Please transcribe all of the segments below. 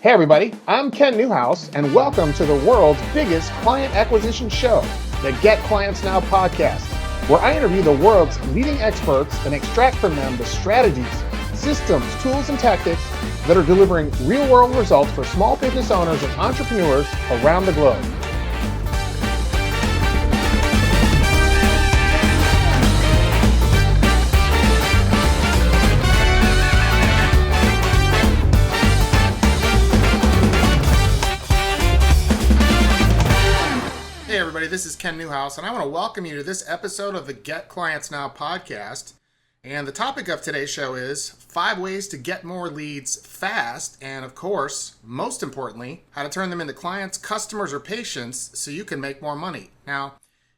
Hey everybody, I'm Ken Newhouse, and welcome to the world's biggest client acquisition show, the Get Clients Now podcast, where I interview the world's leading experts and extract from them the strategies, systems, tools, and tactics that are delivering real-world results for small business owners and entrepreneurs around the globe. Hey everybody, this is Ken Newhouse, and I want to welcome you to this episode of the Get Clients Now podcast. And the topic of today's show is 5 ways to get more leads fast, and of course, most importantly, how to turn them into clients, customers, or patients so you can make more money. Now,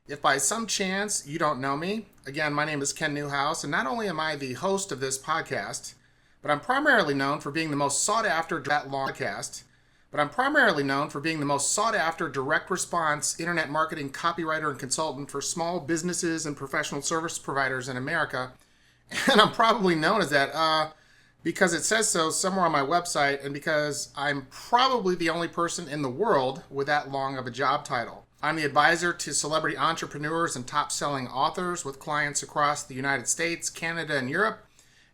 if by some chance you don't know me, again, my name is Ken Newhouse, and not only am I the host of this podcast, but I'm primarily known for being the most sought-after direct response internet marketing copywriter and consultant for small businesses and professional service providers in America. And I'm probably known as that because it says so somewhere on my website, and because I'm probably the only person in the world with that long of a job title. I'm the advisor to celebrity entrepreneurs and top-selling authors with clients across the United States, Canada, and Europe.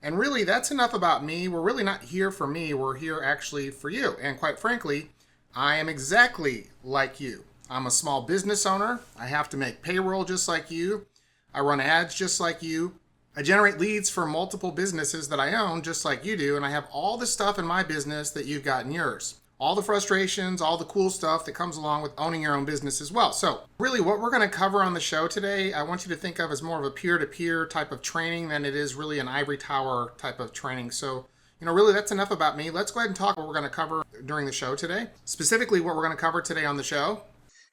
And really, that's enough about me. We're really not here for me. We're here actually for you. And quite frankly, I am exactly like you. I'm a small business owner. I have to make payroll just like you. I run ads just like you. I generate leads for multiple businesses that I own just like you do. And I have all the stuff in my business that you've got in yours. All the frustrations, all the cool stuff that comes along with owning your own business as well. So really what we're going to cover on the show today, I want you to think of as more of a peer-to-peer type of training than it is really an ivory tower type of training. So, really that's enough about me. Let's go ahead and talk what we're going to cover during the show today. Specifically, what we're going to cover today on the show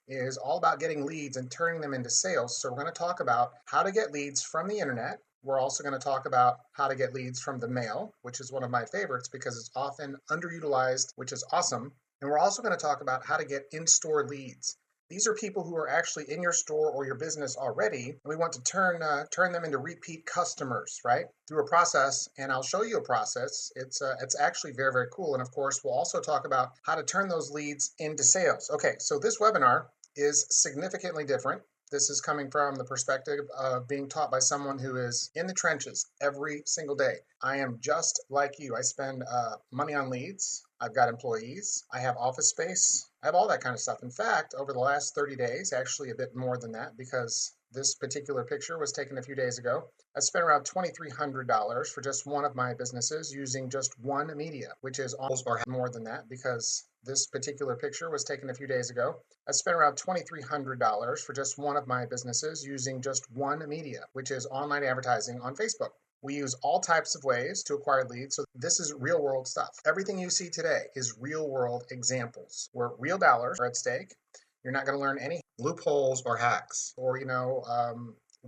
is all about getting leads and turning them into sales. So we're going to talk about how to get leads from the internet. We're also going to talk about how to get leads from the mail, which is one of my favorites because it's often underutilized, which is awesome. And we're also going to talk about how to get in-store leads. These are people who are actually in your store or your business already, and we want to turn them into repeat customers, right? Through a process, and I'll show you a process. It's actually very, very cool. And of course, we'll also talk about how to turn those leads into sales. Okay, so this webinar is significantly different. This is coming from the perspective of being taught by someone who is in the trenches every single day. I am just like you. I spend money on leads. I've got employees. I have office space. I have all that kind of stuff. In fact, over the last 30 days, actually a bit more than that, because this particular picture was taken a few days ago, I spent around $2,300 for just one of my businesses using just one media, which is almost or more than that, because this particular picture was taken a few days ago. I spent around $2,300 for just one of my businesses using just one media, which is online advertising on Facebook. We use all types of ways to acquire leads. So this is real world stuff. Everything you see today is real world examples where real dollars are at stake. You're not going to learn any loopholes or hacks or,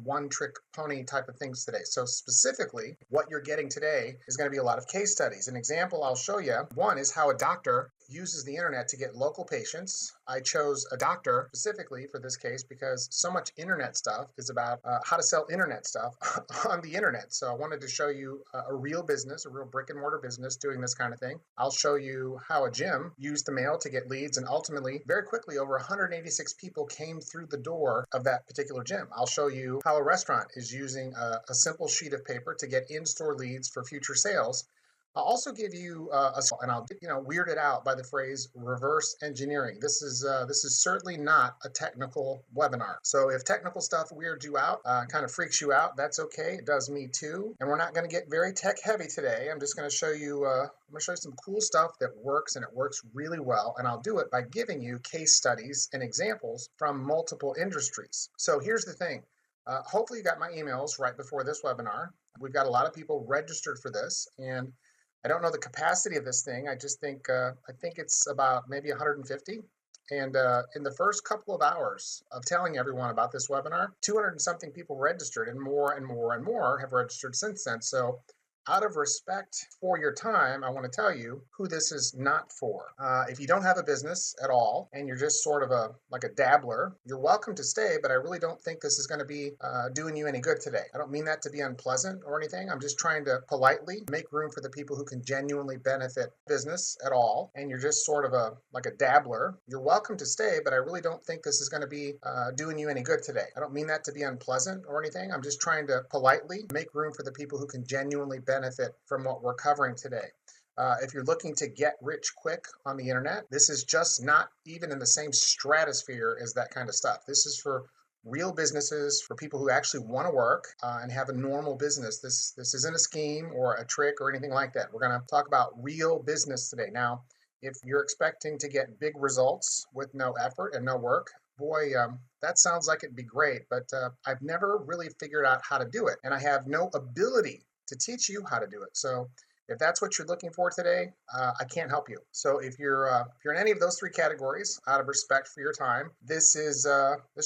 one-trick pony type of things today. So specifically, what you're getting today is going to be a lot of case studies. An example I'll show you, one is how a doctor uses the internet to get local patients. I chose a doctor specifically for this case because so much internet stuff is about how to sell internet stuff on the internet. So I wanted to show you a real business, a real brick and mortar business doing this kind of thing. I'll show you how a gym used the mail to get leads, and ultimately, very quickly, over 186 people came through the door of that particular gym. I'll show you how a restaurant is using a simple sheet of paper to get in-store leads for future sales. I'll also give you and I'll get weirded out by the phrase reverse engineering. This is certainly not a technical webinar. So if technical stuff weirds you out, kind of freaks you out, that's okay. It does me too. And we're not going to get very tech heavy today. I'm just going to show you some cool stuff that works, and it works really well. And I'll do it by giving you case studies and examples from multiple industries. So here's the thing. Hopefully you got my emails right before this webinar. We've got a lot of people registered for this, and I don't know the capacity of this thing. I just think it's about maybe 150. And in the first couple of hours of telling everyone about this webinar, 200 and something people registered, and more have registered since then. So out of respect for your time, I want to tell you who this is not for. If you don't have a business at all and you're just sort of like a dabbler, you're welcome to stay, but I really don't think this is going to be doing you any good today. I don't mean that to be unpleasant or anything. I'm just trying to politely make room for the people who can genuinely benefit business at all, and you're just sort of like a dabbler. You're welcome to stay, but I really don't think this is going to be doing you any good today. I don't mean that to be unpleasant or anything. I'm just trying to politely make room for the people who can genuinely benefit from what we're covering today. If you're looking to get rich quick on the internet, this is just not even in the same stratosphere as that kind of stuff. This is for real businesses, for people who actually want to work and have a normal business. This isn't a scheme or a trick or anything like that. We're going to talk about real business today. Now, if you're expecting to get big results with no effort and no work, boy, that sounds like it'd be great, but I've never really figured out how to do it, and I have no ability to teach you how to do it. So if that's what you're looking for today, I can't help you. So if you're in any of those three categories, out of respect for your time, this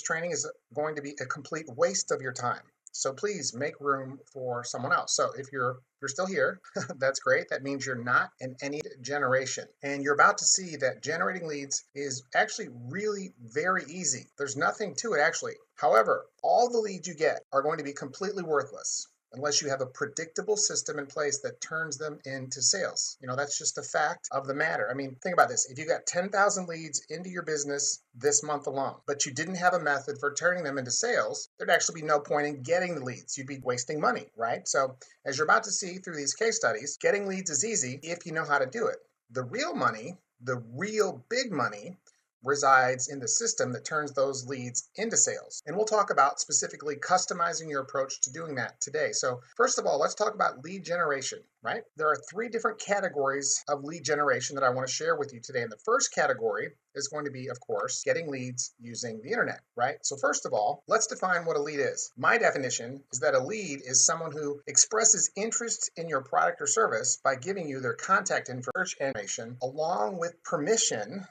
training is going to be a complete waste of your time. So please make room for someone else. So if you're still here, that's great. That means you're not in any generation. And you're about to see that generating leads is actually really very easy. There's nothing to it actually. However, all the leads you get are going to be completely worthless unless you have a predictable system in place that turns them into sales. That's just a fact of the matter. I mean, think about this. If you got 10,000 leads into your business this month alone, but you didn't have a method for turning them into sales, there'd actually be no point in getting the leads. You'd be wasting money, right? So as you're about to see through these case studies, getting leads is easy if you know how to do it. The real money, the real big money, resides in the system that turns those leads into sales. And we'll talk about specifically customizing your approach to doing that today. So first of all, let's talk about lead generation, right? There are three different categories of lead generation that I want to share with you today. And the first category is going to be, of course, getting leads using the internet, right? So first of all, let's define what a lead is. My definition is that a lead is someone who expresses interest in your product or service by giving you their contact information along with permission.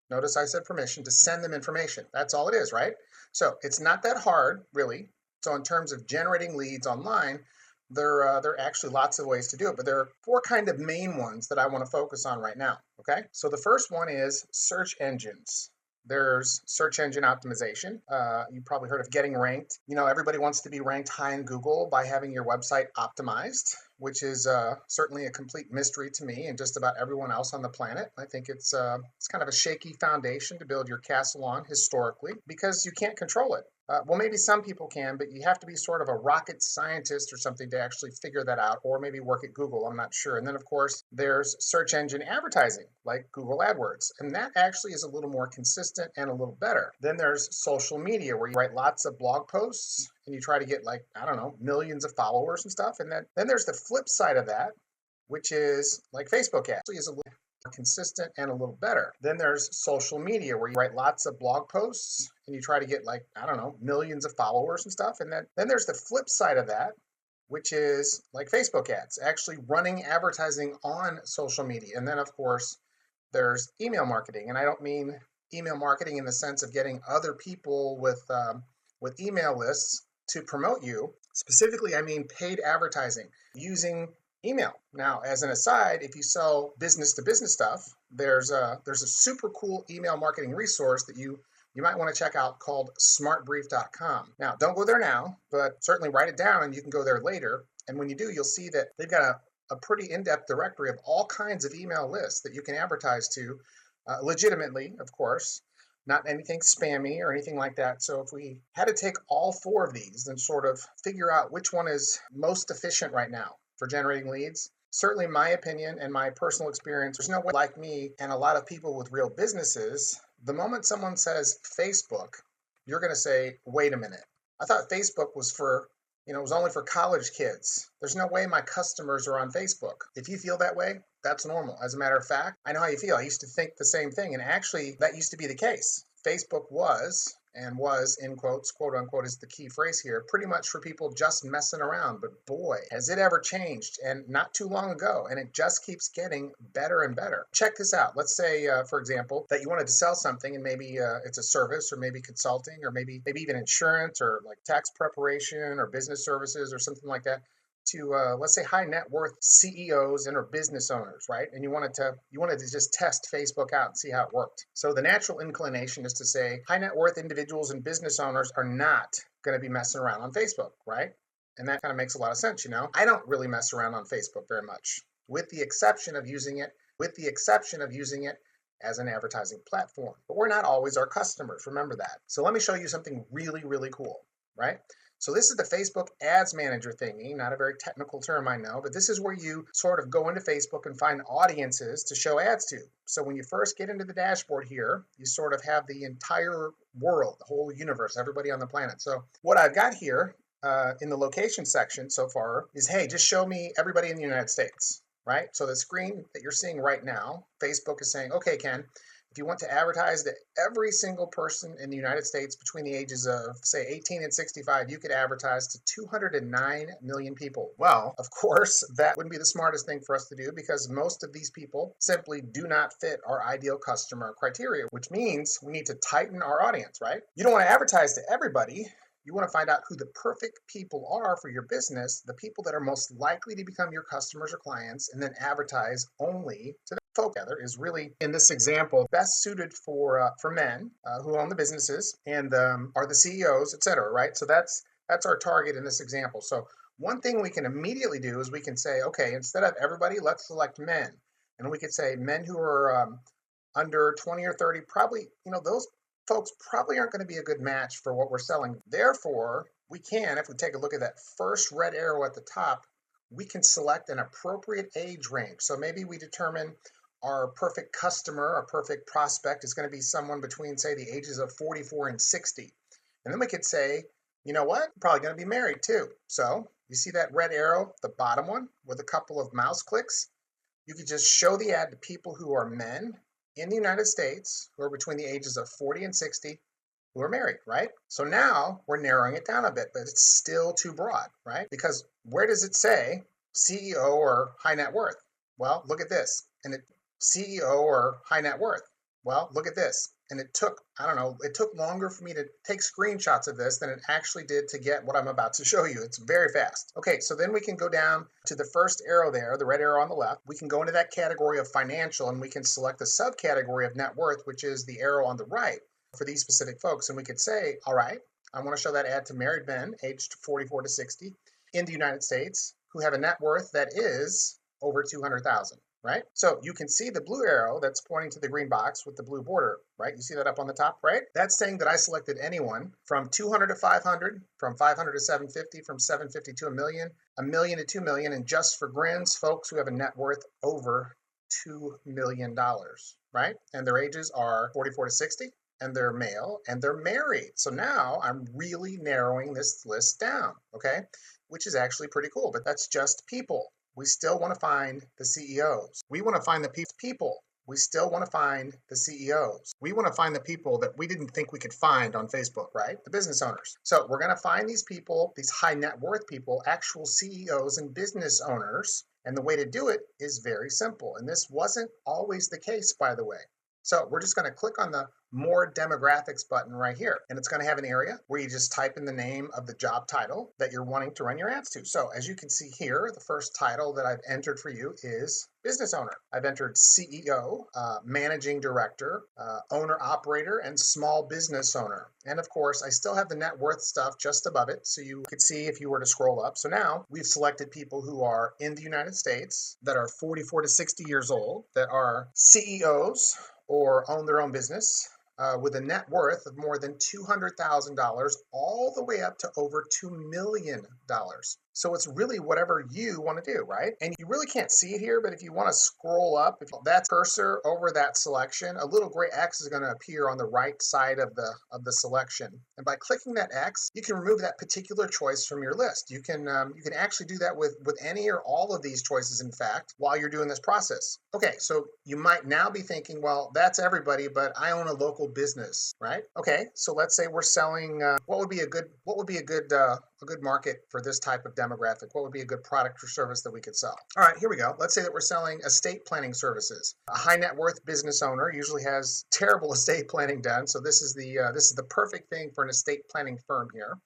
Notice I said permission to send them information. That's all it is, right? So it's not that hard, really. So in terms of generating leads online, there are actually lots of ways to do it, but there are four kind of main ones that I want to focus on right now, okay? So the first one is search engines. There's search engine optimization. You probably heard of getting ranked. Everybody wants to be ranked high in Google by having your website optimized, which is certainly a complete mystery to me and just about everyone else on the planet. I think it's kind of a shaky foundation to build your castle on historically because you can't control it. Well, maybe some people can, but you have to be sort of a rocket scientist or something to actually figure that out, or maybe work at Google, I'm not sure. And then, of course, there's search engine advertising, like Google AdWords, and that actually is a little more consistent and a little better. Then there's social media, where you write lots of blog posts, and you try to get millions of followers and stuff. And then there's the flip side of that, which is like Facebook ads. Actually is a little consistent and a little better. Then there's social media, where you write lots of blog posts and you try to get millions of followers and stuff. And then there's the flip side of that, which is like Facebook ads, actually running advertising on social media. And then of course there's email marketing. And I don't mean email marketing in the sense of getting other people with email lists to promote you. Specifically, I mean paid advertising using email. Now, as an aside, if you sell business to business stuff, there's a super cool email marketing resource that you might want to check out called smartbrief.com. Now, don't go there now, but certainly write it down and you can go there later. And when you do, you'll see that they've got a pretty in-depth directory of all kinds of email lists that you can advertise to legitimately, of course, not anything spammy or anything like that. So if we had to take all four of these and sort of figure out which one is most efficient right now for generating leads, certainly my opinion and my personal experience, there's no way like me and a lot of people with real businesses, the moment someone says Facebook, you're going to say, wait a minute. I thought Facebook was it was only for college kids. There's no way my customers are on Facebook. If you feel that way, that's normal. As a matter of fact, I know how you feel. I used to think the same thing. And actually, that used to be the case. Facebook was, in quotes, quote unquote is the key phrase here, pretty much for people just messing around. But boy, has it ever changed, and not too long ago. And it just keeps getting better and better. Check this out. Let's say, for example, that you wanted to sell something, and maybe it's a service, or maybe consulting, or maybe even insurance, or like tax preparation or business services or something like that. to let's say high net worth CEOs and or business owners, right? And you wanted to just test Facebook out and see how it worked. So the natural inclination is to say high net worth individuals and business owners are not going to be messing around on Facebook, right? And that kind of makes a lot of sense, you know. I don't really mess around on Facebook very much, with the exception of using it as an advertising platform. But we're not always our customers. Remember that. So let me show you something really, really cool, right? So this is the Facebook Ads Manager thingy, not a very technical term, I know, but this is where you sort of go into Facebook and find audiences to show ads to. So when you first get into the dashboard here, you sort of have the entire world, the whole universe, everybody on the planet. So what I've got here in the location section so far is, hey, just show me everybody in the United States, right? So the screen that you're seeing right now, Facebook is saying, okay, Ken, if you want to advertise to every single person in the United States between the ages of, say, 18 and 65, you could advertise to 209 million people. Well, of course, that wouldn't be the smartest thing for us to do because most of these people simply do not fit our ideal customer criteria, which means we need to tighten our audience, right? You don't want to advertise to everybody. You want to find out who the perfect people are for your business, the people that are most likely to become your customers or clients, and then advertise only to them. Together is really, in this example, best suited for men who own the businesses and are the CEOs, etc. Right? So that's our target in this example. So one thing we can immediately do is we can say, okay, instead of everybody, let's select men, and we could say men who are under 20 or 30. Probably, you know, those folks probably aren't going to be a good match for what we're selling. Therefore, we can, if we take a look at that first red arrow at the top, we can select an appropriate age range. So maybe we determine our perfect customer, our perfect prospect is going to be someone between, say, the ages of 44 and 60. And then we could say, you know what, probably going to be married too. So you see that red arrow, the bottom one, with a couple of mouse clicks? You could just show the ad to people who are men in the United States who are between the ages of 40 and 60 who are married, right? So now we're narrowing it down a bit, but it's still too broad, right? Because where does it say CEO or high net worth? Well, look at this. And it CEO or high net worth. Well, look at this. And it took, I don't know, it took longer for me to take screenshots of this than it actually did to get what I'm about to show you. It's very fast. Okay, so then we can go down to the first arrow there, the red arrow on the left. We can go into that category of financial and we can select the subcategory of net worth, which is the arrow on the right for these specific folks. And we could say, all right, I want to show that ad to married men aged 44 to 60 in the United States who have a net worth that is over 200,000. Right? So you can see the blue arrow that's pointing to the green box with the blue border, right? You see that up on the top, right? That's saying that I selected anyone from 200 to 500, from 500 to 750, from 750 to a million to 2 million, and just for grins, folks who have a net worth over $2 million, right? And their ages are 44 to 60, and they're male, and they're married. So now I'm really narrowing this list down, okay? Which is actually pretty cool, but that's just people. We still want to find the CEOs. We want to find the people. We still want to find the CEOs. We want to find the people that we didn't think we could find on Facebook, right? The business owners. So we're going to find these people, these high net worth people, actual CEOs and business owners. And the way to do it is very simple. And this wasn't always the case, by the way. So we're just going to click on the More Demographics button right here. And it's going to have an area where you just type in the name of the job title that you're wanting to run your ads to. So as you can see here, the first title that I've entered for you is business owner. I've entered CEO, managing director, owner operator, and small business owner. And of course, I still have the net worth stuff just above it. So you could see if you were to scroll up. So now we've selected people who are in the United States that are 44 to 60 years old, that are CEOs, or own their own business with a net worth of more than $200,000 all the way up to over $2 million. So it's really whatever you want to do, right? And you really can't see it here, but if you want to scroll up, if that cursor over that selection, a little gray X is going to appear on the right side of the selection. And by clicking that X, you can remove that particular choice from your list. You can actually do that with any or all of these choices, in fact, while you're doing this process. Okay, so you might now be thinking, well, that's everybody, but I own a local business, right? Okay, so let's say we're selling. What would be a good market for this type of demographic? What would be a good product or service that we could sell? All right, here we go. Let's say that we're selling estate planning services. A high net worth business owner usually has terrible estate planning done, so this is the perfect thing for an estate planning firm here.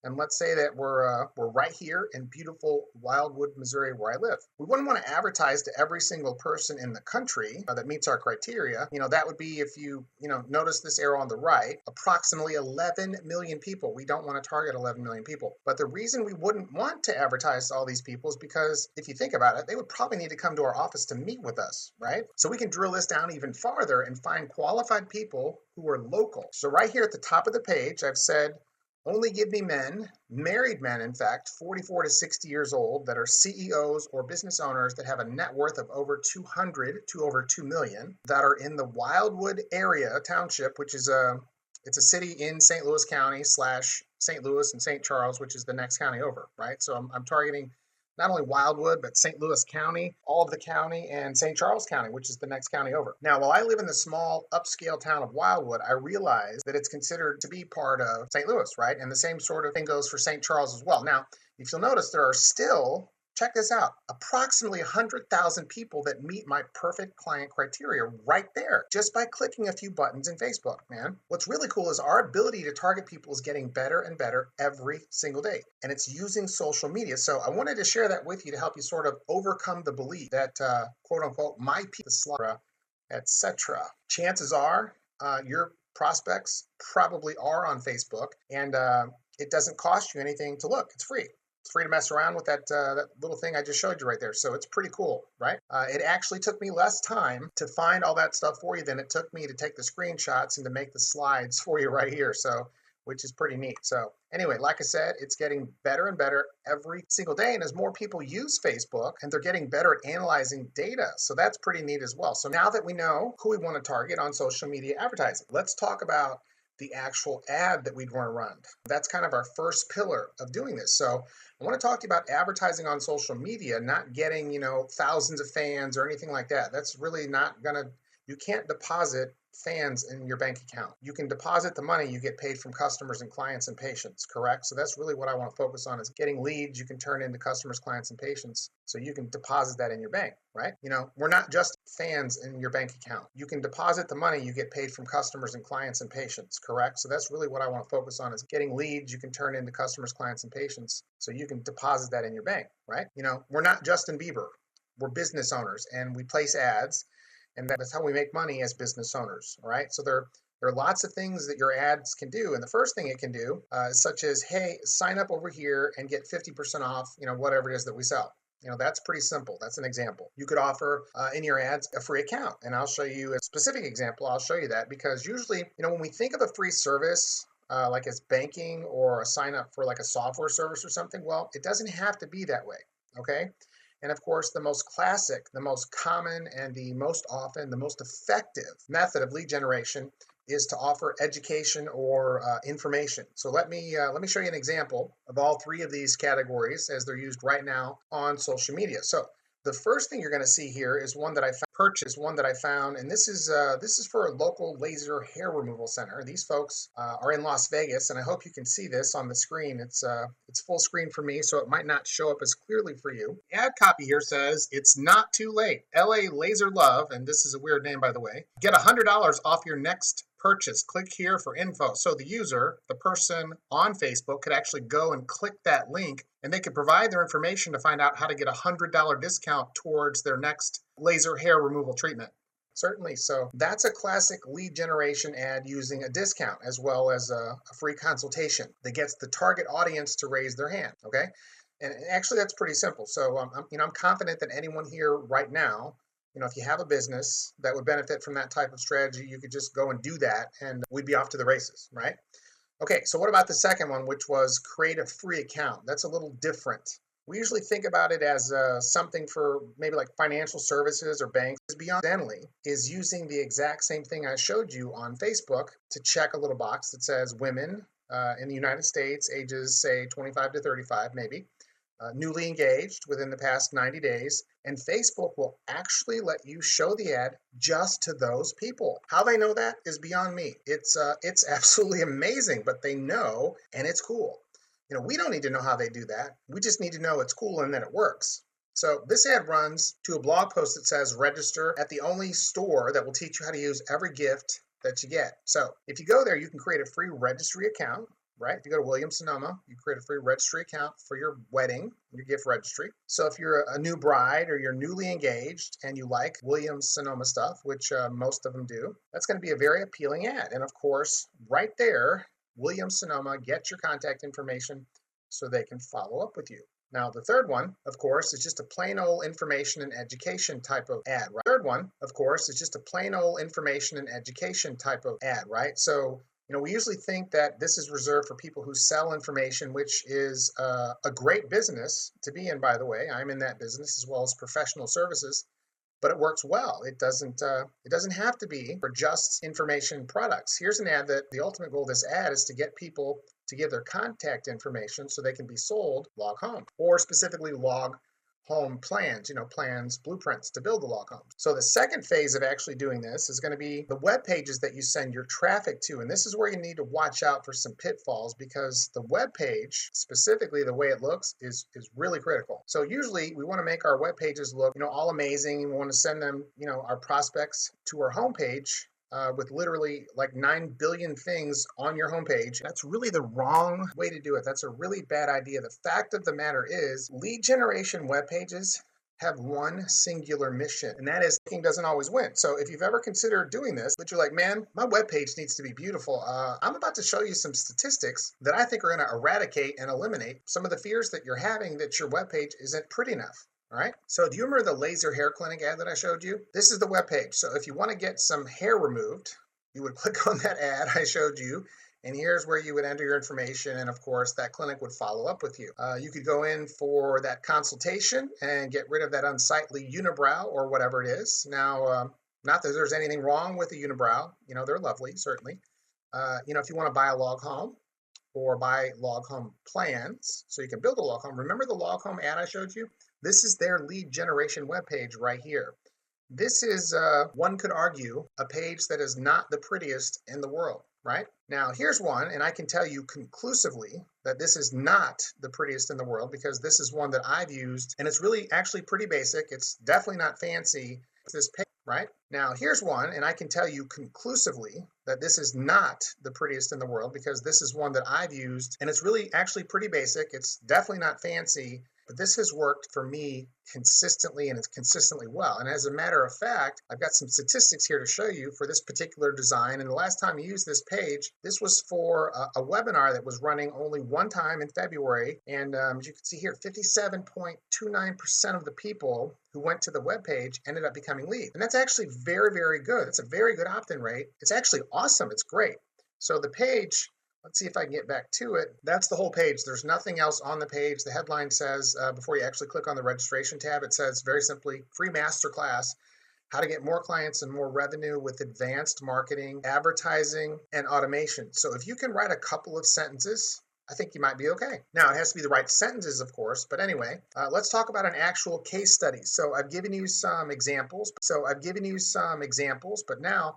And let's say that we're right here in beautiful Wildwood, Missouri, where I live. We wouldn't want to advertise to every single person in the country that meets our criteria. That would be, if you notice this arrow on the right, approximately 11 million people. We don't want to target 11 million people. But the reason we wouldn't want to advertise to all these people is because if you think about it, they would probably need to come to our office to meet with us, right? So we can drill this down even farther and find qualified people who are local. So right here at the top of the page, I've said, only give me men, married men, in fact, 44 to 60 years old, that are CEOs or business owners that have a net worth of over 200 to over 2 million, that are in the Wildwood area township, which is it's a city in St. Louis County / St. Louis and St. Charles, which is the next county over, right? So I'm targeting not only Wildwood, but St. Louis County, all of the county, and St. Charles County, which is the next county over. Now, while I live in the small upscale town of Wildwood, I realize that it's considered to be part of St. Louis, right? And the same sort of thing goes for St. Charles as well. Now, if you'll notice, there are still, check this out, approximately 100,000 people that meet my perfect client criteria right there, just by clicking a few buttons in Facebook, man. What's really cool is our ability to target people is getting better and better every single day, and it's using social media. So I wanted to share that with you to help you sort of overcome the belief that, quote unquote, my people, etc. Chances are your prospects probably are on Facebook, and it doesn't cost you anything to look. It's free. It's free to mess around with that little thing I just showed you right there. So it's pretty cool, right? It actually took me less time to find all that stuff for you than it took me to take the screenshots and to make the slides for you right here. So, which is pretty neat. So anyway, like I said, it's getting better and better every single day. And as more people use Facebook, and they're getting better at analyzing data. So that's pretty neat as well. So now that we know who we want to target on social media advertising, let's talk about the actual ad that we'd want to run. That's kind of our first pillar of doing this. So I want to talk to you about advertising on social media, not getting, thousands of fans or anything like that. That's really not you can't deposit fans in your bank account. You can deposit the money you get paid from customers and clients and patients, correct? So that's really what I want to focus on, is getting leads you can turn into customers, clients, and patients, so you can deposit that in your bank, right? We're not just fans in your bank account. You can deposit the money you get paid from customers and clients and patients, correct? So that's really what I want to focus on, is getting leads you can turn into customers, clients, and patients, so you can deposit that in your bank, right? We're not Justin Bieber. We're business owners, and we place ads, and that's how we make money as business owners, all right? So there are lots of things that your ads can do. And the first thing it can do, such as, hey, sign up over here and get 50% off, whatever it is that we sell. That's pretty simple. That's an example. You could offer in your ads a free account. And I'll show you a specific example. I'll show you that, because usually, when we think of a free service, like as banking or a sign up for like a software service or something, well, it doesn't have to be that way, okay? And of course, the most classic, the most common, and the most often, the most effective method of lead generation is to offer education or information. So let me show you an example of all three of these categories as they're used right now on social media. So the first thing you're going to see here is one that I found, and this is for a local laser hair removal center. These folks are in Las Vegas, and I hope you can see this on the screen. It's full screen for me, so it might not show up as clearly for you. The ad copy here says, "It's not too late. LA Laser Love," and this is a weird name, by the way. "Get $100 off your next purchase. Click here for info." So the user, the person on Facebook, could actually go and click that link, and they could provide their information to find out how to get a $100 discount towards their next laser hair removal treatment. Certainly. So that's a classic lead generation ad using a discount as well as a free consultation that gets the target audience to raise their hand. Okay. And actually, that's pretty simple. So I'm confident that anyone here right now, if you have a business that would benefit from that type of strategy, you could just go and do that, and we'd be off to the races, right? Okay, so what about the second one, which was create a free account? That's a little different. We usually think about it as something for maybe like financial services or banks. Beyond Zenly is using the exact same thing I showed you on Facebook to check a little box that says women in the United States, ages say 25 to 35 maybe, newly engaged within the past 90 days, and Facebook will actually let you show the ad just to those people. How they know that is beyond me. It's absolutely amazing, but they know, and it's cool. We don't need to know how they do that. We just need to know it's cool and that it works. So this ad runs to a blog post that says register at the only store that will teach you how to use every gift that you get. So if you go there, you can create a free registry account. right? If you go to Williams-Sonoma, you create a free registry account for your wedding, your gift registry. So if you're a new bride or you're newly engaged and you like Williams-Sonoma stuff, which most of them do, that's going to be a very appealing ad. And of course, right there, Williams-Sonoma gets your contact information so they can follow up with you. Now, the third one, of course, is just a plain old information and education type of ad, right? Third one, of course, is just a plain old information and education type of ad, right? So, we usually think that this is reserved for people who sell information, which is a great business to be in, by the way. I'm in that business as well as professional services. But it works well. It doesn't have to be for just information products. Here's an ad that the ultimate goal of this ad is to get people to give their contact information so they can be sold log home, or specifically log home plans, plans, blueprints to build the log home. So the second phase of actually doing this is going to be the web pages that you send your traffic to. And this is where you need to watch out for some pitfalls, because the web page, specifically the way it looks, is really critical. So usually we want to make our web pages look, all amazing. We want to send them, our prospects to our homepage with literally like 9 billion things on your homepage. That's really the wrong way to do it. That's a really bad idea. The fact of the matter is, lead generation web pages have one singular mission, and that is thinking doesn't always win. So if you've ever considered doing this, but you're like, man, my web page needs to be beautiful, I'm about to show you some statistics that I think are going to eradicate and eliminate some of the fears that you're having that your web page isn't pretty enough. All right. So do you remember the laser hair clinic ad that I showed you? This is the web page. So if you want to get some hair removed, you would click on that ad I showed you. And here's where you would enter your information. And of course, that clinic would follow up with you. You could go in for that consultation and get rid of that unsightly unibrow or whatever it is. Now, not that there's anything wrong with the unibrow. They're lovely, certainly. If you want to buy a log home, or buy log home plans so you can build a log home. Remember the log home ad I showed you? This is their lead generation webpage right here. This is, one could argue, a page that is not the prettiest in the world, right? Now, here's one, and I can tell you conclusively that this is not the prettiest in the world, because this is one that I've used, and it's really actually pretty basic. It's definitely not fancy. It's this page, right? Now, here's one, and I can tell you conclusively that this is not the prettiest in the world, because this is one that I've used, and it's really actually pretty basic. It's definitely not fancy. But this has worked for me consistently, and it's consistently well. And as a matter of fact, I've got some statistics here to show you for this particular design. And the last time you used this page, this was for a webinar that was running only one time in February. And as you can see here, 57.29% of the people who went to the web page ended up becoming leads. And that's actually very, very good. It's a very good opt-in rate. It's actually awesome. It's great. So the page, let's see if I can get back to it. That's the whole page. There's nothing else on the page. The headline says, before you actually click on the registration tab, it says very simply, free masterclass, how to get more clients and more revenue with advanced marketing, advertising, and automation. So if you can write a couple of sentences, I think you might be okay. Now, it has to be the right sentences, of course, but anyway, let's talk about an actual case study. So I've given you some examples. But now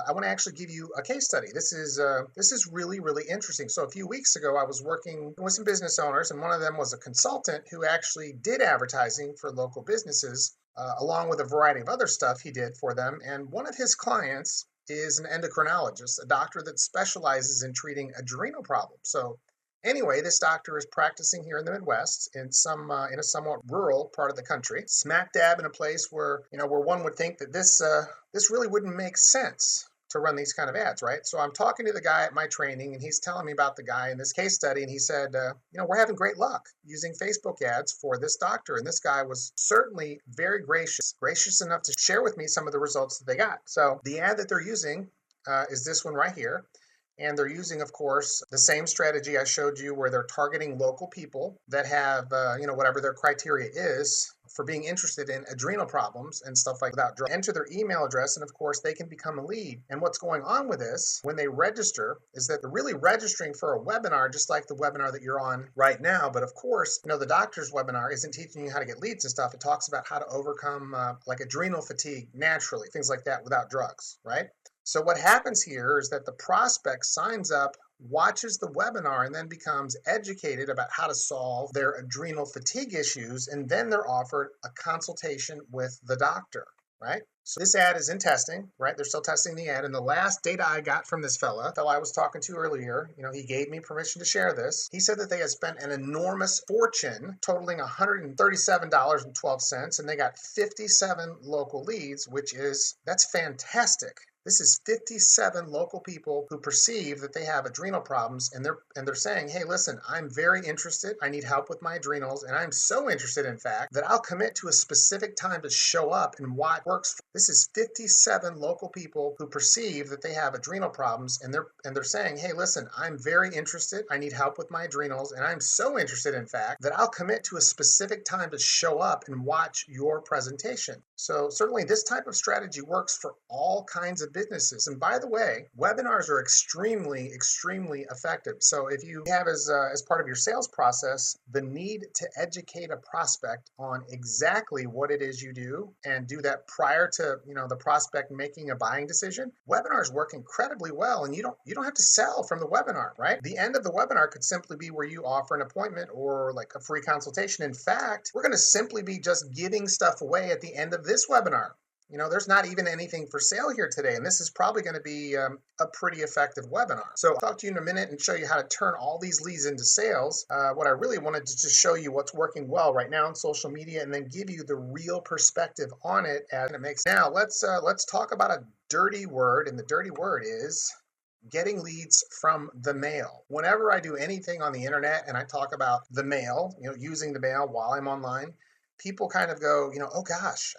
I want to actually give you a case study. This is really, really interesting. So a few weeks ago, I was working with some business owners, and one of them was a consultant who actually did advertising for local businesses, along with a variety of other stuff he did for them. And one of his clients is an endocrinologist, a doctor that specializes in treating adrenal problems. So anyway, this doctor is practicing here in the Midwest in a somewhat rural part of the country, smack dab in a place where one would think that this really wouldn't make sense to run these kind of ads, right? So I'm talking to the guy at my training, and he's telling me about the guy in this case study, and he said, we're having great luck using Facebook ads for this doctor, and this guy was certainly very gracious enough to share with me some of the results that they got. So the ad that they're using is this one right here. And they're using, of course, the same strategy I showed you, where they're targeting local people that have, whatever their criteria is for being interested in adrenal problems and stuff like that. Enter their email address, and of course, they can become a lead. And what's going on with this, when they register, is that they're really registering for a webinar, just like the webinar that you're on right now. But of course, the doctor's webinar isn't teaching you how to get leads and stuff. It talks about how to overcome like adrenal fatigue naturally, things like that without drugs, right? So what happens here is that the prospect signs up, watches the webinar, and then becomes educated about how to solve their adrenal fatigue issues, and then they're offered a consultation with the doctor, right? So this ad is in testing, right? They're still testing the ad. And the last data I got from this fella I was talking to earlier, he gave me permission to share this. He said that they had spent an enormous fortune totaling $137.12, and they got 57 local leads, that's fantastic. This is 57 local people who perceive that they have adrenal problems, and they're saying, "Hey, listen, I'm very interested. I need help with my adrenals, and I'm so interested, in fact, that I'll commit to a specific time to show up and what works." This is 57 local people who perceive that they have adrenal problems, and they're saying, "Hey, listen, I'm very interested. I need help with my adrenals, and I'm so interested, in fact, that I'll commit to a specific time to show up and watch your presentation." So certainly this type of strategy works for all kinds of businesses. And by the way, webinars are extremely, extremely effective. So if you have as part of your sales process the need to educate a prospect on exactly what it is you do, and do that prior to the prospect making a buying decision, webinars work incredibly well. And you don't have to sell from the webinar, right? The end of the webinar could simply be where you offer an appointment or like a free consultation. In fact, we're going to simply be just giving stuff away at the end of this webinar. There's not even anything for sale here today, and this is probably going to be a pretty effective webinar. So I'll talk to you in a minute and show you how to turn all these leads into sales. What I really wanted to just show you what's working well right now on social media, and then give you the real perspective on it as it makes. Now let's talk about a dirty word, and the dirty word is getting leads from the mail. Whenever I do anything on the internet and I talk about the mail, using the mail while I'm online, people kind of go, "Oh gosh,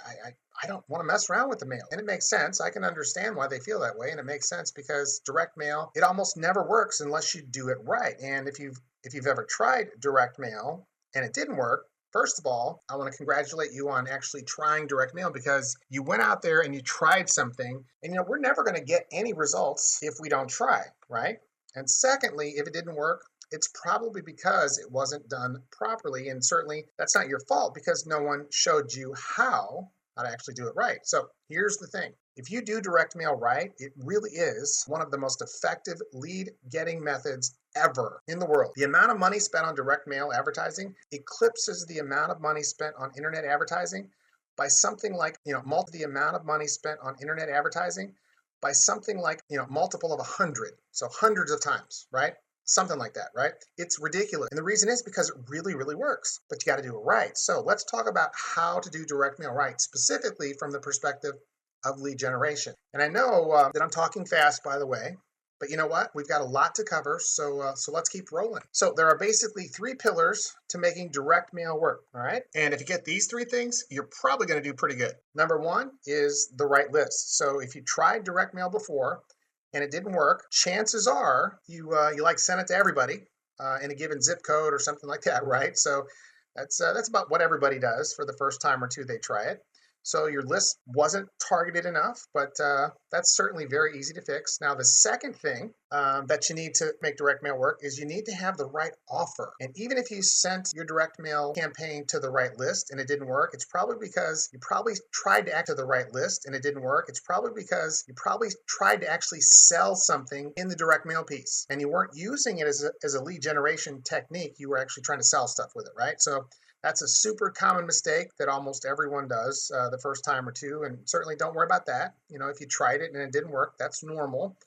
I don't want to mess around with the mail." And it makes sense. I can understand why they feel that way. And it makes sense because direct mail, it almost never works unless you do it right. And if you've ever tried direct mail and it didn't work, first of all, I want to congratulate you on actually trying direct mail, because you went out there and you tried something, and we're never going to get any results if we don't try, right? And secondly, if it didn't work, it's probably because it wasn't done properly. And certainly that's not your fault, because no one showed you how to actually do it right. So here's the thing. If you do direct mail right, it really is one of the most effective lead getting methods ever in the world. The amount of money spent on direct mail advertising eclipses the amount of money spent on internet advertising by something like, the amount of money spent on internet advertising by something like, multiple of 100. So hundreds of times, right? Something like that, right? It's ridiculous. And the reason is because it really, really works, but you got to do it right. So let's talk about how to do direct mail right, specifically from the perspective of lead generation. And I know that I'm talking fast, by the way, but you know what? We've got a lot to cover, so let's keep rolling. So there are basically 3 pillars to making direct mail work, all right? And if you get these 3 things, you're probably going to do pretty good. Number 1 is the right list. So if you tried direct mail before and it didn't work, chances are you sent it to everybody in a given zip code or something like that, right? So that's about what everybody does for the first time or 2 they try it. So your list wasn't targeted enough, but that's certainly very easy to fix. Now, the second thing that you need to make direct mail work is you need to have the right offer. And even if you sent your direct mail campaign to the right list and it didn't work, it's probably because you probably tried to act to the right list and it didn't work. It's probably because you probably tried to actually sell something in the direct mail piece, and you weren't using it as a lead generation technique. You were actually trying to sell stuff with it, right? So that's a super common mistake that almost everyone does the first time or 2, and certainly don't worry about that. If you tried it and it didn't work, that's normal.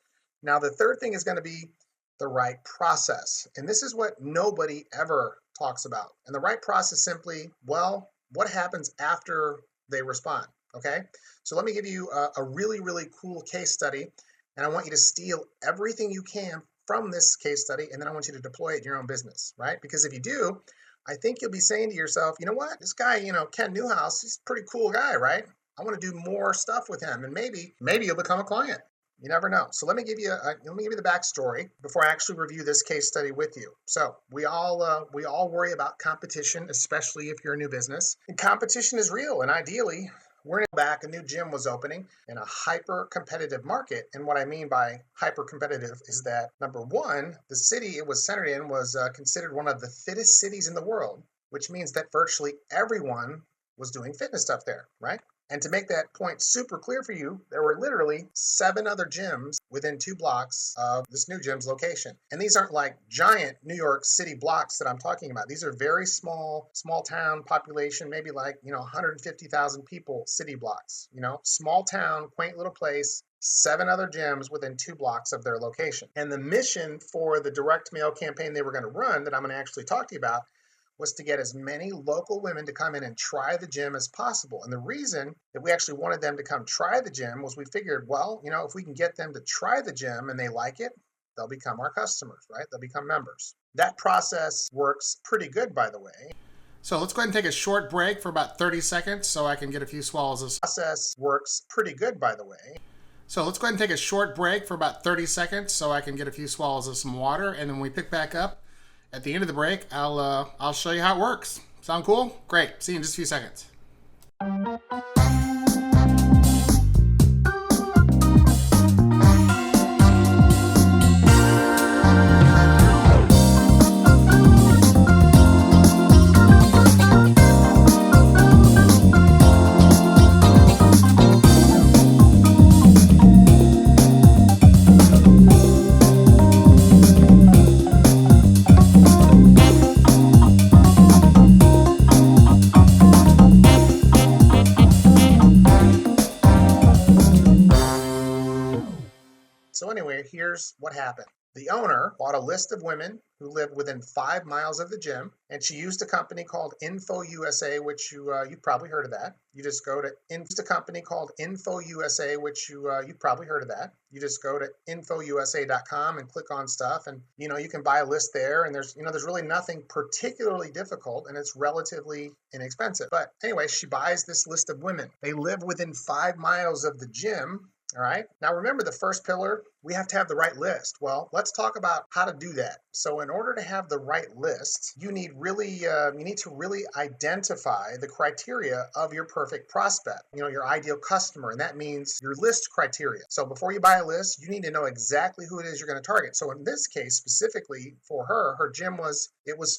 Now, the third thing is going to be the right process, and this is what nobody ever talks about. And the right process simply, what happens after they respond, okay? So let me give you a really, really cool case study, and I want you to steal everything you can from this case study, and then I want you to deploy it in your own business, right? Because if you do, I think you'll be saying to yourself, you know what, this guy, Ken Newhouse, he's a pretty cool guy, right? I want to do more stuff with him, and maybe you'll become a client. You never know. So let me give you the backstory before I actually review this case study with you. So we all worry about competition, especially if you're a new business. And competition is real, and ideally, we're back, a new gym was opening in a hyper-competitive market. And what I mean by hyper-competitive is that, number 1, the city it was centered in was considered one of the fittest cities in the world, which means that virtually everyone was doing fitness stuff there, right? And to make that point super clear for you, there were literally 7 other gyms within 2 blocks of this new gym's location. And these aren't like giant New York City blocks that I'm talking about. These are very small town population, maybe like, 150,000 people city blocks, small town, quaint little place, 7 other gyms within 2 blocks of their location. And the mission for the direct mail campaign they were going to run that I'm going to actually talk to you about was to get as many local women to come in and try the gym as possible. And the reason that we actually wanted them to come try the gym was we figured, well, if we can get them to try the gym and they like it, they'll become our customers, right? They'll become members. That process works pretty good, by the way. So let's go ahead and take a short break for about 30 seconds so I can get a few swallows of process works pretty good, by the way. So let's go ahead and take a short break for about 30 seconds so I can get a few swallows of some water. And then when we pick back up, at the end of the break, I'll show you how it works. Sound cool? Great. See you in just a few seconds. So anyway, here's what happened. The owner bought a list of women who lived within 5 miles of the gym, and she used a company called Info USA, which you've probably heard of that. You just go to infousa.com and click on stuff, and you can buy a list there. And there's really nothing particularly difficult, and it's relatively inexpensive. But anyway, she buys this list of women. They live within 5 miles of the gym. All right. Now, remember the first pillar, we have to have the right list. Well, let's talk about how to do that. So in order to have the right list, you need to really identify the criteria of your perfect prospect, your ideal customer. And that means your list criteria. So before you buy a list, you need to know exactly who it is you're going to target. So in this case, specifically for her gym was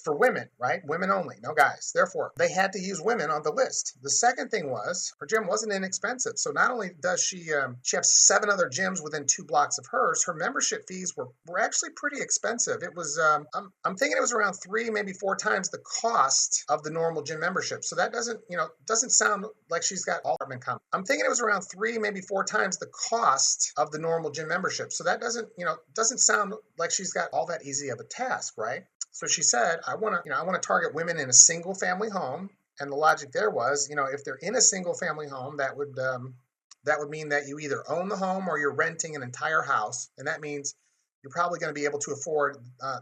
for women, right? Women only, no guys. Therefore, they had to use women on the list. The second thing was her gym wasn't inexpensive. So not only does she have 7 other gyms within 2 blocks of hers, her membership fees were actually pretty expensive. It was, I'm thinking it was around 3, maybe 4 times the cost of the normal gym membership. So that doesn't sound like she's got all apartment complex. I'm thinking it was around 3, maybe 4 times the cost of the normal gym membership. So that doesn't sound like she's got all that easy of a task, right? So she said, I want to target women in a single family home. And the logic there was, if they're in a single family home, that would mean that you either own the home or you're renting an entire house. And that means you're probably going to be able to afford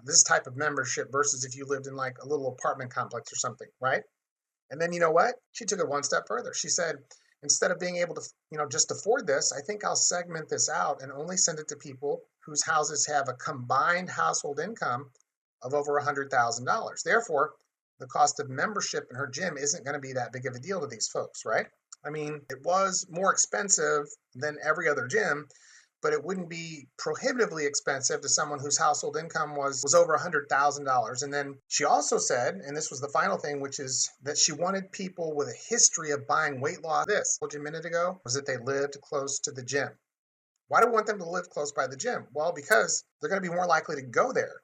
this type of membership versus if you lived in like a little apartment complex or something, right? And then you know what? She took it one step further. She said, instead of being able to, just afford this, I think I'll segment this out and only send it to people whose houses have a combined household income of over $100,000. Therefore, the cost of membership in her gym isn't going to be that big of a deal to these folks, right? I mean, it was more expensive than every other gym, but it wouldn't be prohibitively expensive to someone whose household income was over $100,000. And then she also said, and this was the final thing, which is that she wanted people with a history of buying weight loss. This, I told you a minute ago, was that they lived close to the gym. Why do we want them to live close by the gym? Well, because they're going to be more likely to go there.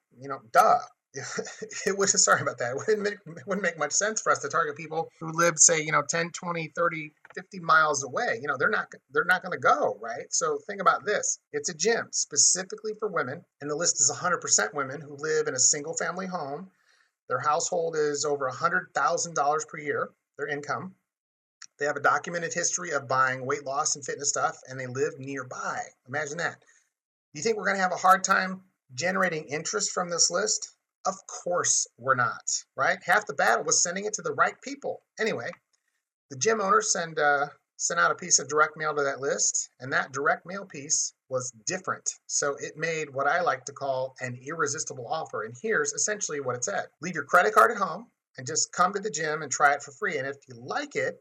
Duh. Sorry about that. It wouldn't make much sense for us to target people who lived, say, 10, 20, 30, 50 miles away. They're not going to go, right? So think about this. It's a gym specifically for women, and the list is 100% women who live in a single family home. Their household is over $100,000 per year, their income. They have a documented history of buying weight loss and fitness stuff, and they live nearby. Imagine that. You think we're going to have a hard time generating interest from this list? Of course we're not, right? Half the battle was sending it to the right people. Anyway, the gym owner sent out a piece of direct mail to that list, and that direct mail piece was different. So it made what I like to call an irresistible offer. And here's essentially what it said. Leave your credit card at home and just come to the gym and try it for free. And if you like it,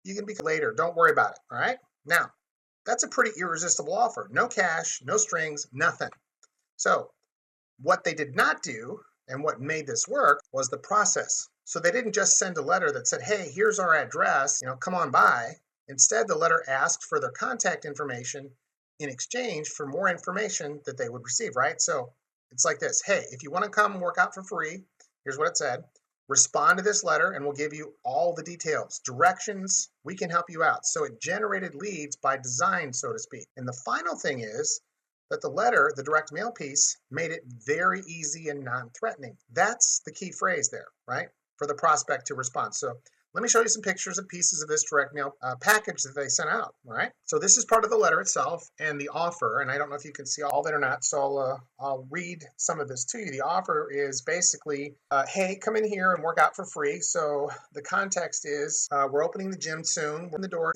you can be later. Don't worry about it, all right? Now, that's a pretty irresistible offer. No cash, no strings, nothing. So what they did not do, and what made this work, was the process. So they didn't just send a letter that said, hey, here's our address, come on by. Instead, the letter asked for their contact information in exchange for more information that they would receive, right? So it's like this. Hey, if you want to come work out for free, here's what it said. Respond to this letter and we'll give you all the details, directions, we can help you out. So it generated leads by design, so to speak. And the final thing is that the letter, the direct mail piece, made it very easy and non-threatening. That's the key phrase there, right? For the prospect to respond. So let me show you some pictures of pieces of this direct mail package that they sent out, all right? So this is part of the letter itself and the offer, and I don't know if you can see all that or not, so I'll read some of this to you. The offer is basically, hey, come in here and work out for free. So the context is, we're opening the gym soon. We're in the door.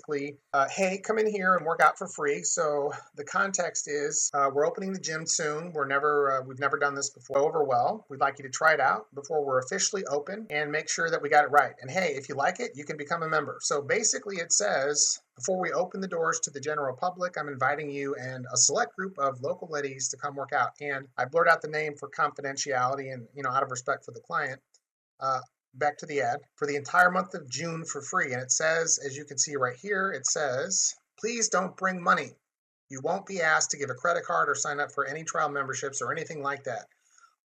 Hey, come in here and work out for free. So the context is, we're opening the gym soon. We've never done this before. Over well. We'd like you to try it out before we're officially open and make sure that we got it right. And hey, if you like it, you can become a member. So basically it says, before we open the doors to the general public, I'm inviting you and a select group of local ladies to come work out. And I blurred out the name for confidentiality and, out of respect for the client. Back to the ad, for the entire month of June for free. And it says, as you can see right here, it says, please don't bring money. You won't be asked to give a credit card or sign up for any trial memberships or anything like that.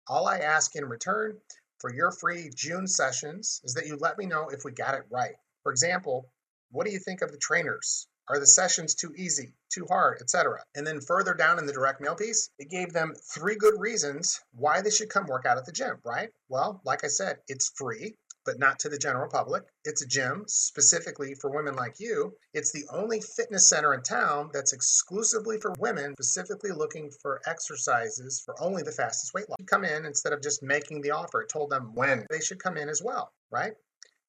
All I ask in return for your free June sessions is that you let me know if we got it right. For example, what do you think of the trainers? Are the sessions too easy, too hard, etc.? And then further down in the direct mail piece, it gave them 3 good reasons why they should come work out at the gym, right? Well, like I said, it's free, but not to the general public. It's a gym specifically for women like you. It's the only fitness center in town that's exclusively for women, specifically looking for exercises for only the fastest weight loss. Come in instead of just making the offer. It told them when they should come in as well, right?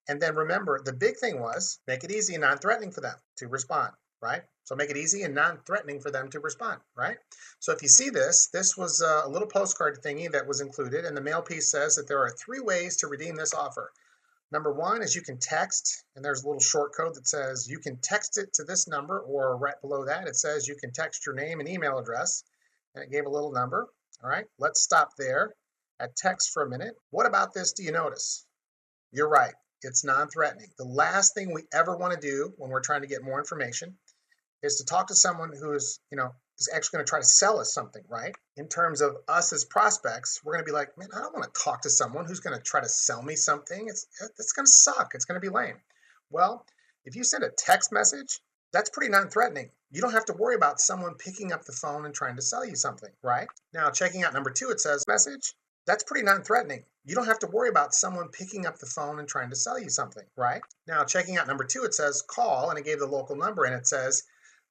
And then remember, the big thing was make it easy and non-threatening for them to respond, right? So make it easy and non-threatening for them to respond, right? So if you see this was a little postcard thingy that was included, and the mail piece says that there are 3 ways to redeem this offer. Number 1 is you can text, and there's a little short code that says you can text it to this number, or right below that, it says you can text your name and email address, and it gave a little number. All right, let's stop there at text for a minute. What about this do you notice? You're right, it's non-threatening. The last thing we ever want to do when we're trying to get more information is to talk to someone who is actually going to try to sell us something, right? In terms of us as prospects, we're going to be like, man, I don't want to talk to someone who's going to try to sell me something. It's going to suck. It's going to be lame. Well, if you send a text message, that's pretty non-threatening. You don't have to worry about someone picking up the phone and trying to sell you something, right? Now, checking out number 2, it says message. That's pretty non-threatening. You don't have to worry about someone picking up the phone and trying to sell you something, right? Now, checking out number 2, it says call, and it gave the local number, and it says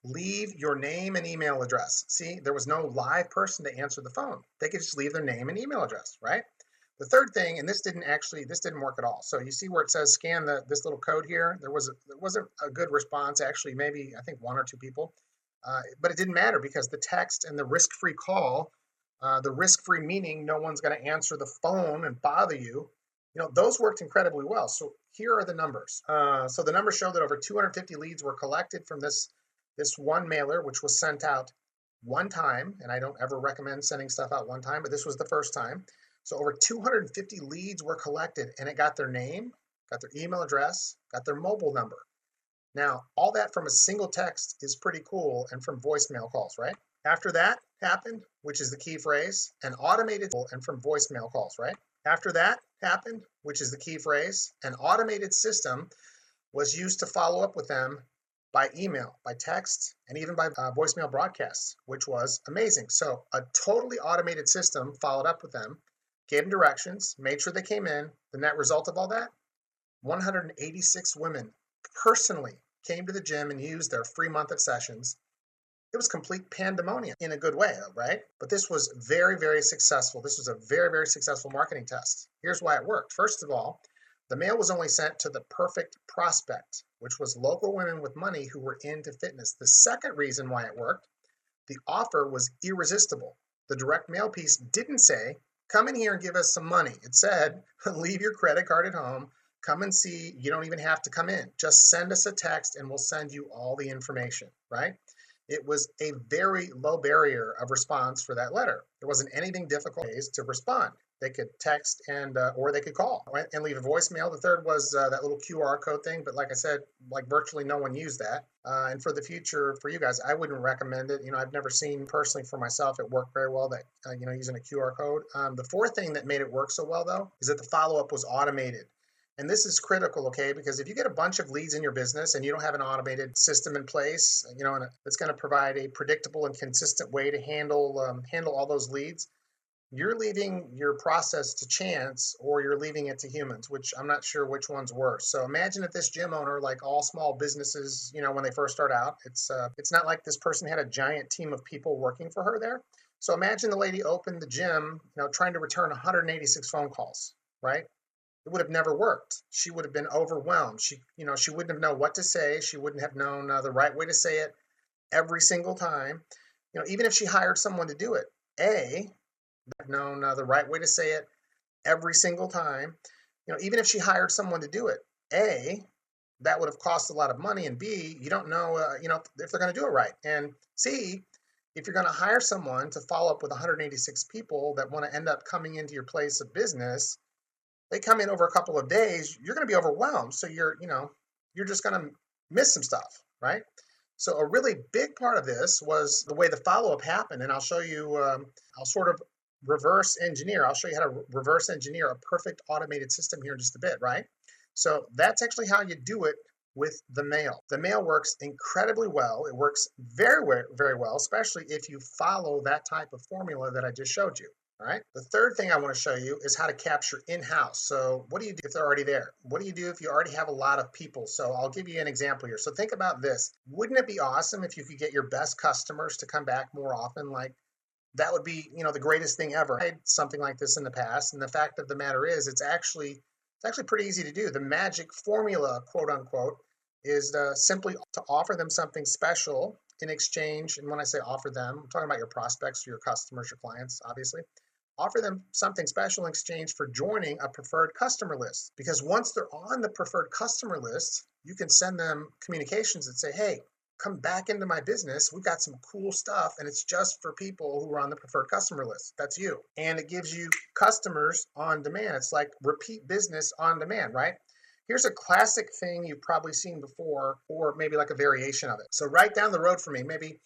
leave your name and email address. See, there was no live person to answer the phone. They could just leave their name and email address, right? The third thing, and this didn't work at all. So you see where it says scan this little code here. There wasn't a good response. Actually, maybe I think 1 or 2 people, but it didn't matter because the text and the risk-free call, the risk-free meaning no one's going to answer the phone and bother you. Those worked incredibly well. So here are the numbers. So the numbers show that over 250 leads were collected from this one mailer, which was sent out one time, and I don't ever recommend sending stuff out one time, but this was the first time. So over 250 leads were collected, and it got their name, got their email address, got their mobile number. Now, all that from a single text is pretty cool, and from voicemail calls, right? After that happened, which is the key phrase, an automated system was used to follow up with them by email, by text, and even by voicemail broadcasts, which was amazing. So a totally automated system followed up with them, gave them directions, made sure they came in. The net result of all that, 186 women personally came to the gym and used their free month of sessions. It was complete pandemonium in a good way, right? But this was very, very successful. This was a very, very successful marketing test. Here's why it worked. First of all, the mail was only sent to the perfect prospect, which was local women with money who were into fitness. The second reason why it worked, the offer was irresistible. The direct mail piece didn't say, come in here and give us some money. It said, leave your credit card at home, come and see, you don't even have to come in. Just send us a text and we'll send you all the information, right? It was a very low barrier of response for that letter. There wasn't anything difficult to respond. They could text and or they could call and leave a voicemail. The third was that little QR code thing, but like I said, like virtually no one used that. And for the future, for you guys, I wouldn't recommend it. I've never seen personally for myself it worked very well. That using a QR code. The fourth thing that made it work so well though is that the follow up was automated. And this is critical, okay? Because if you get a bunch of leads in your business and you don't have an automated system in place, and it's going to provide a predictable and consistent way to handle all those leads, you're leaving your process to chance or you're leaving it to humans, which I'm not sure which one's worse. So imagine if this gym owner, like all small businesses, when they first start out, it's not like this person had a giant team of people working for her there. So imagine the lady opened the gym, trying to return 186 phone calls, right? It would have never worked. She would have been overwhelmed. She wouldn't have known what to say. She wouldn't have known the right way to say it every single time. Even if she hired someone to do it, have known the right way to say it every single time. Even if she hired someone to do it, that would have cost a lot of money, and B, you don't know, if they're going to do it right, and C, if you're going to hire someone to follow up with 186 people that want to end up coming into your place of business, they come in over a couple of days, you're going to be overwhelmed. So you're just going to miss some stuff, right? So a really big part of this was the way the follow-up happened. And I'll show you, I'll sort of reverse engineer. I'll show you how to reverse engineer a perfect automated system here in just a bit, right? So that's actually how you do it with the mail. The mail works incredibly well. It works very, very well, especially if you follow that type of formula that I just showed you. All right. The third thing I want to show you is how to capture in-house. So what do you do if they're already there? What do you do if you already have a lot of people? So I'll give you an example here. So think about this. Wouldn't it be awesome if you could get your best customers to come back more often? Like that would be, the greatest thing ever. I had something like this in the past. And the fact of the matter is it's actually pretty easy to do. The magic formula, quote unquote, is simply to offer them something special in exchange. And when I say offer them, I'm talking about your prospects, your customers, your clients, obviously. Offer them something special in exchange for joining a preferred customer list. Because once they're on the preferred customer list, you can send them communications that say, hey, come back into my business. We've got some cool stuff, and it's just for people who are on the preferred customer list. That's you. And it gives you customers on demand. It's like repeat business on demand, right? Here's a classic thing you've probably seen before, or maybe like a variation of it. So right down the road from me, maybe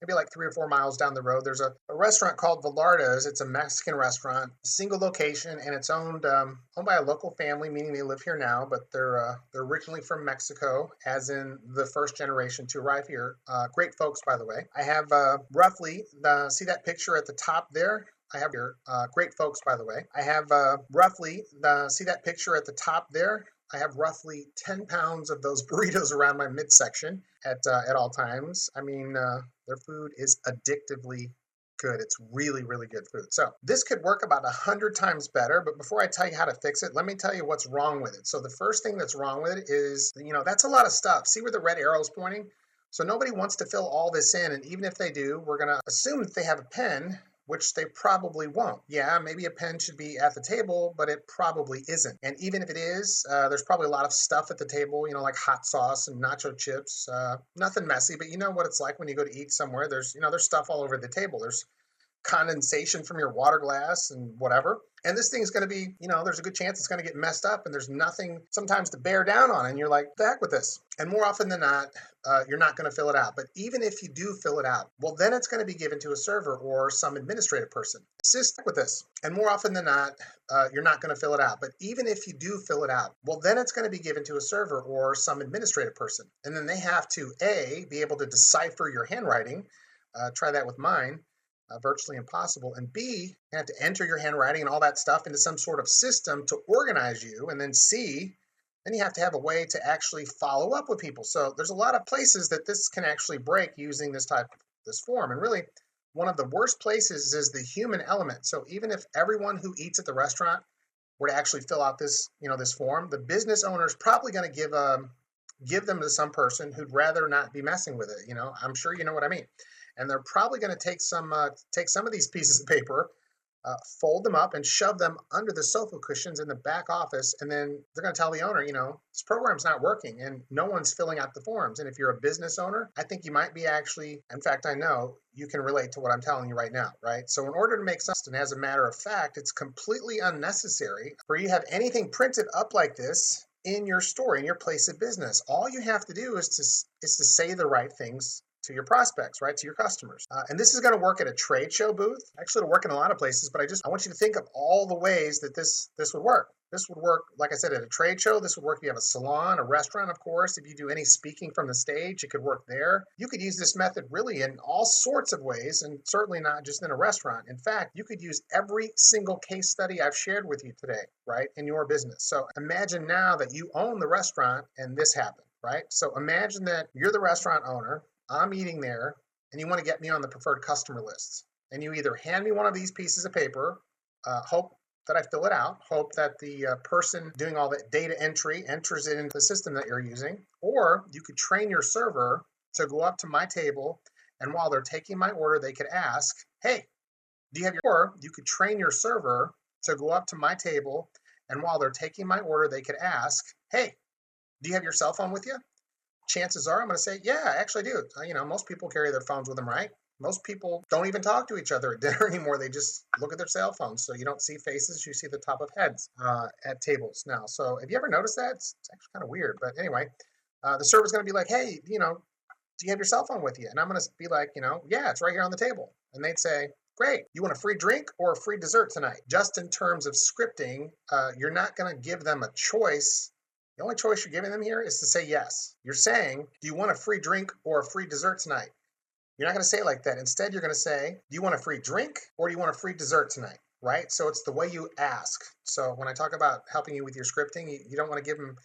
like 3 or 4 miles down the road, there's a restaurant called Velarde's. It's a Mexican restaurant, single location, and it's owned by a local family, meaning they live here now, but they're originally from Mexico, as in the first generation to arrive here. Great folks, by the way. I have see that picture at the top there? I have here, great folks, by the way. I have see that picture at the top there? I have roughly 10 pounds of those burritos around my midsection at all times. I mean, their food is addictively good. It's really, really good food. So this could work about 100 times better. But before I tell you how to fix it, let me tell you what's wrong with it. So the first thing that's wrong with it is, that's a lot of stuff. See where the red arrow is pointing? So nobody wants to fill all this in. And even if they do, we're going to assume that they have a pen, which they probably won't. Yeah, maybe a pen should be at the table, but it probably isn't. And even if it is, there's probably a lot of stuff at the table, like hot sauce and nacho chips. Nothing messy, but you know what it's like when you go to eat somewhere. There's stuff all over the table. There's condensation from your water glass and whatever. And this thing is going to be, there's a good chance it's going to get messed up, and there's nothing sometimes to bear down on. And you're like, the heck with this. And more often than not, you're not going to fill it out. But even if you do fill it out, well, then it's going to be given to a server or some administrative person. Assist with this. And more often than not, you're not going to fill it out. But even if you do fill it out, well, then it's going to be given to a server or some administrative person. And then they have to, A, be able to decipher your handwriting. Try that with mine. Virtually impossible. And B, you have to enter your handwriting and all that stuff into some sort of system to organize you. And then C, then you have to have a way to actually follow up with people. So there's a lot of places that this can actually break using this form. And really, one of the worst places is the human element. So even if everyone who eats at the restaurant were to actually fill out this form, the business owner is probably going to give them to some person who'd rather not be messing with it. I'm sure you know what I mean. And they're probably going to take some of these pieces of paper, fold them up and shove them under the sofa cushions in the back office. And then they're going to tell the owner, this program's not working and no one's filling out the forms. And if you're a business owner, I think you might be in fact, I know you can relate to what I'm telling you right now, right? So in order to make sense, and as a matter of fact, it's completely unnecessary for you to have anything printed up like this in your store, in your place of business. All you have to do is to say the right things to your prospects, right? To your customers. And this is going to work at a trade show booth. Actually, it'll work in a lot of places, but I want you to think of all the ways that this would work. This would work, like I said, at a trade show. This would work if you have a salon, a restaurant, of course. If you do any speaking from the stage, it could work there. You could use this method really in all sorts of ways, and certainly not just in a restaurant. In fact, you could use every single case study I've shared with you today, right, in your business. So imagine now that you own the restaurant and this happened, right? So imagine that you're the restaurant owner. I'm eating there, and you want to get me on the preferred customer list. And you either hand me one of these pieces of paper, hope that I fill it out, hope that the person doing all the data entry enters it into the system that you're using, or you could train your server to go up to my table, and while they're taking my order, they could ask, hey, do you have or you could train your server to go up to my table, and while they're taking my order, they could ask, hey, do you have your cell phone with you? Chances are I'm going to say, yeah, I actually do. Most people carry their phones with them, right? Most people don't even talk to each other at dinner anymore. They just look at their cell phones. So you don't see faces, you see the top of heads at tables now. So have you ever noticed that? It's actually kind of weird. But anyway, the server's going to be like, hey, do you have your cell phone with you? And I'm going to be like, yeah, it's right here on the table. And they'd say, great. You want a free drink or a free dessert tonight? Just in terms of scripting, you're not going to give them a choice. The only choice you're giving them here is to say yes. You're saying, do you want a free drink or a free dessert tonight? You're not going to say it like that. Instead, you're going to say, do you want a free drink or do you want a free dessert tonight? Right? So it's the way you ask. So when I talk about helping you with your scripting, you don't want to give them,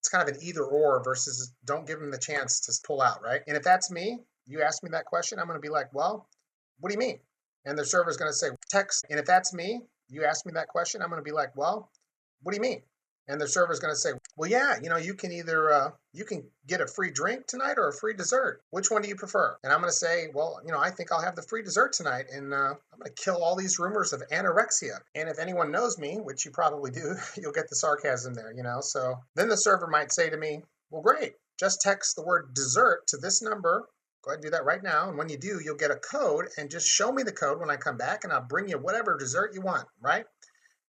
it's kind of an either or versus don't give them the chance to pull out, right? And if that's me, you ask me that question, I'm going to be like, well, what do you mean? And the server is going to say, text. And if that's me, you ask me that question, I'm going to be like, well, what do you mean? And the server is going to say, well, yeah, you can either, you can get a free drink tonight or a free dessert. Which one do you prefer? And I'm going to say, well, I think I'll have the free dessert tonight. And I'm going to kill all these rumors of anorexia. And if anyone knows me, which you probably do, you'll get the sarcasm there, So then the server might say to me, well, great, just text the word dessert to this number. Go ahead and do that right now. And when you do, you'll get a code and just show me the code when I come back and I'll bring you whatever dessert you want, right?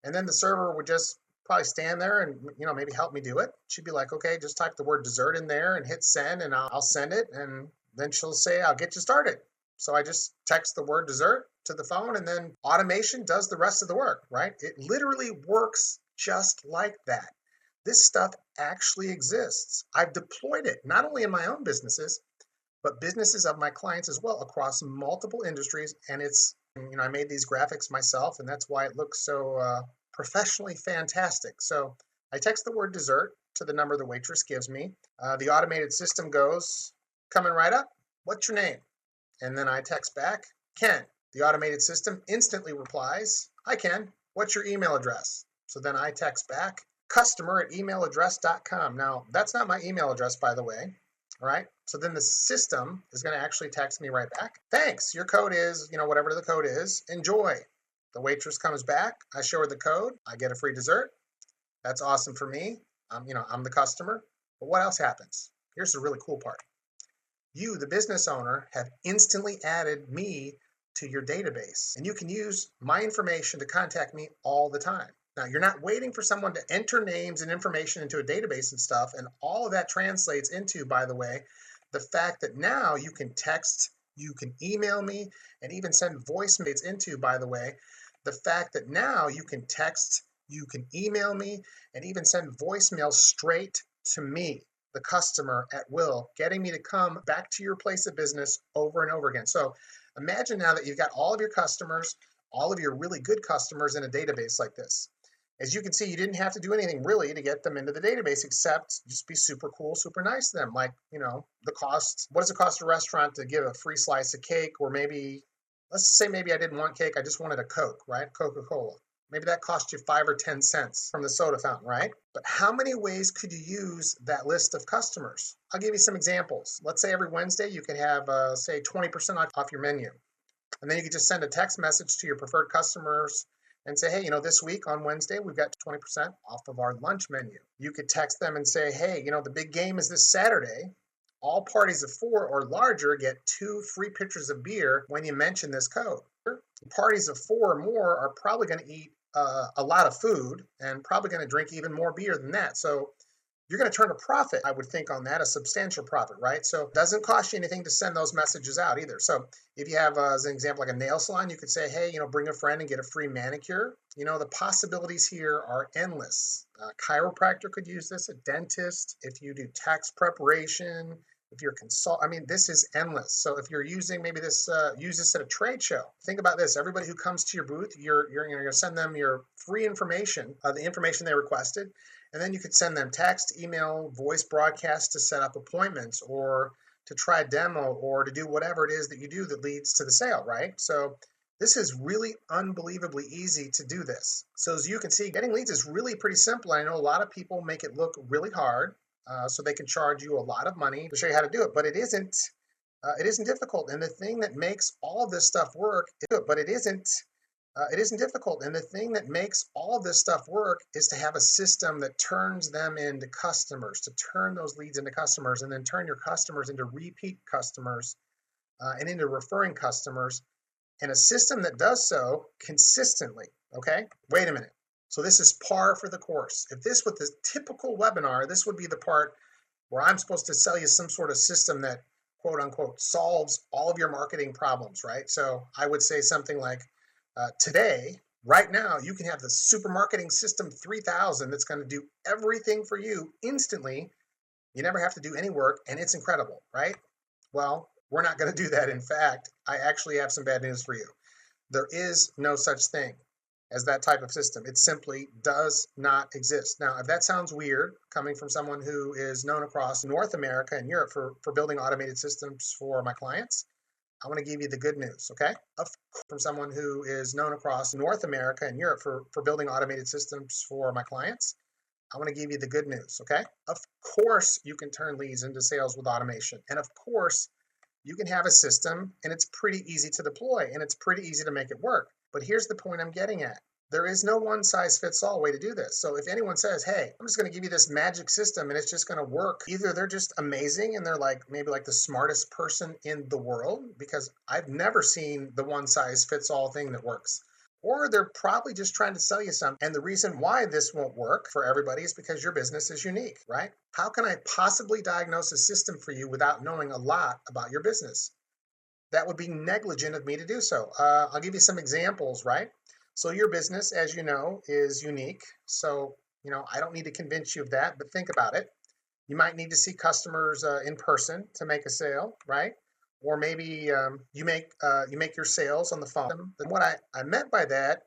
And then the server would just probably stand there and maybe help me do it. She'd be like, okay, just type the word dessert in there and hit send and I'll send it. And then she'll say, I'll get you started. So I just text the word dessert to the phone and then automation does the rest of the work, right? It literally works just like that. This stuff actually exists. I've deployed it not only in my own businesses, but businesses of my clients as well across multiple industries. And it's, I made these graphics myself and that's why it looks so professionally fantastic. So I text the word dessert to the number the waitress gives me. The automated system goes, coming right up, what's your name? And then I text back, Ken. The automated system instantly replies, hi Ken, what's your email address? So then I text back, customer@emailaddress.com. Now, that's not my email address, by the way. All right. So then the system is going to actually text me right back. Thanks. Your code is, whatever the code is. Enjoy. The waitress comes back. I show her the code. I get a free dessert. That's awesome for me. I'm the customer. But what else happens? Here's the really cool part. You, the business owner, have instantly added me to your database. And you can use my information to contact me all the time. Now, you're not waiting for someone to enter names and information into a database and stuff. And all of that translates into, by the way, the fact that now you can text, you can email me, and even send voicemails into, by the way, the fact that now you can text, you can email me, and even send voicemails straight to me, the customer, at will, getting me to come back to your place of business over and over again. So imagine now that you've got all of your customers, all of your really good customers in a database like this. As you can see, you didn't have to do anything really to get them into the database except just be super cool, super nice to them. Like, the cost, what does it cost a restaurant to give a free slice of cake? Or maybe, let's say maybe I didn't want cake, I just wanted a Coke, right? Coca-Cola. Maybe that cost you 5 or 10 cents from the soda fountain, right? But how many ways could you use that list of customers? I'll give you some examples. Let's say every Wednesday you could have, say, 20% off your menu. And then you could just send a text message to your preferred customers and say, hey, this week on Wednesday, we've got 20% off of our lunch menu. You could text them and say, hey, the big game is this Saturday. All parties of 4 or larger get 2 free pitchers of beer when you mention this code. Parties of 4 or more are probably going to eat a lot of food and probably going to drink even more beer than that. So you're going to turn a profit, I would think, on that, a substantial profit, right? So it doesn't cost you anything to send those messages out either. So if you have, as an example, like a nail salon, you could say, hey, bring a friend and get a free manicure. The possibilities here are endless. A chiropractor could use this, a dentist, if you do tax preparation, if you're this is endless. So if you're using maybe this, use this at a trade show. Think about this. Everybody who comes to your booth, you're going to send them your free information, the information they requested. And then you could send them text, email, voice broadcast to set up appointments or to try a demo or to do whatever it is that you do that leads to the sale, right? So this is really unbelievably easy to do this. So as you can see, getting leads is really pretty simple. I know a lot of people make it look really hard, so they can charge you a lot of money to show you how to do it, but it isn't difficult. And the thing that makes all of this stuff work, it isn't difficult. And the thing that makes all of this stuff work is to have a system that turns them into customers, to turn those leads into customers, and then turn your customers into repeat customers and into referring customers, and a system that does so consistently. Okay, wait a minute. So this is par for the course. If this was the typical webinar, this would be the part where I'm supposed to sell you some sort of system that, quote unquote, solves all of your marketing problems, right? So I would say something like, today, right now, you can have the Super Marketing System 3000 that's going to do everything for you instantly. You never have to do any work, and it's incredible, right? Well, we're not going to do that. In fact, I actually have some bad news for you. There is no such thing as that type of system. It simply does not exist. Now, if that sounds weird, coming from someone who is known across North America and Europe for building automated systems for my clients, I want to give you the good news, okay? From someone who is known across North America and Europe for building automated systems for my clients, I want to give you the good news, okay? Of course, you can turn leads into sales with automation. And of course, you can have a system, and it's pretty easy to deploy, and it's pretty easy to make it work. But here's the point I'm getting at. There is no one-size-fits-all way to do this. So if anyone says, hey, I'm just going to give you this magic system and it's just going to work, either they're just amazing and they're maybe the smartest person in the world, because I've never seen the one-size-fits-all thing that works. Or they're probably just trying to sell you something. And the reason why this won't work for everybody is because your business is unique, right? How can I possibly diagnose a system for you without knowing a lot about your business? That would be negligent of me to do so. I'll give you some examples, right? So your business, as you know, is unique. So, I don't need to convince you of that, but think about it. You might need to see customers in person to make a sale, right? Or maybe you make your sales on the phone. And what I meant by that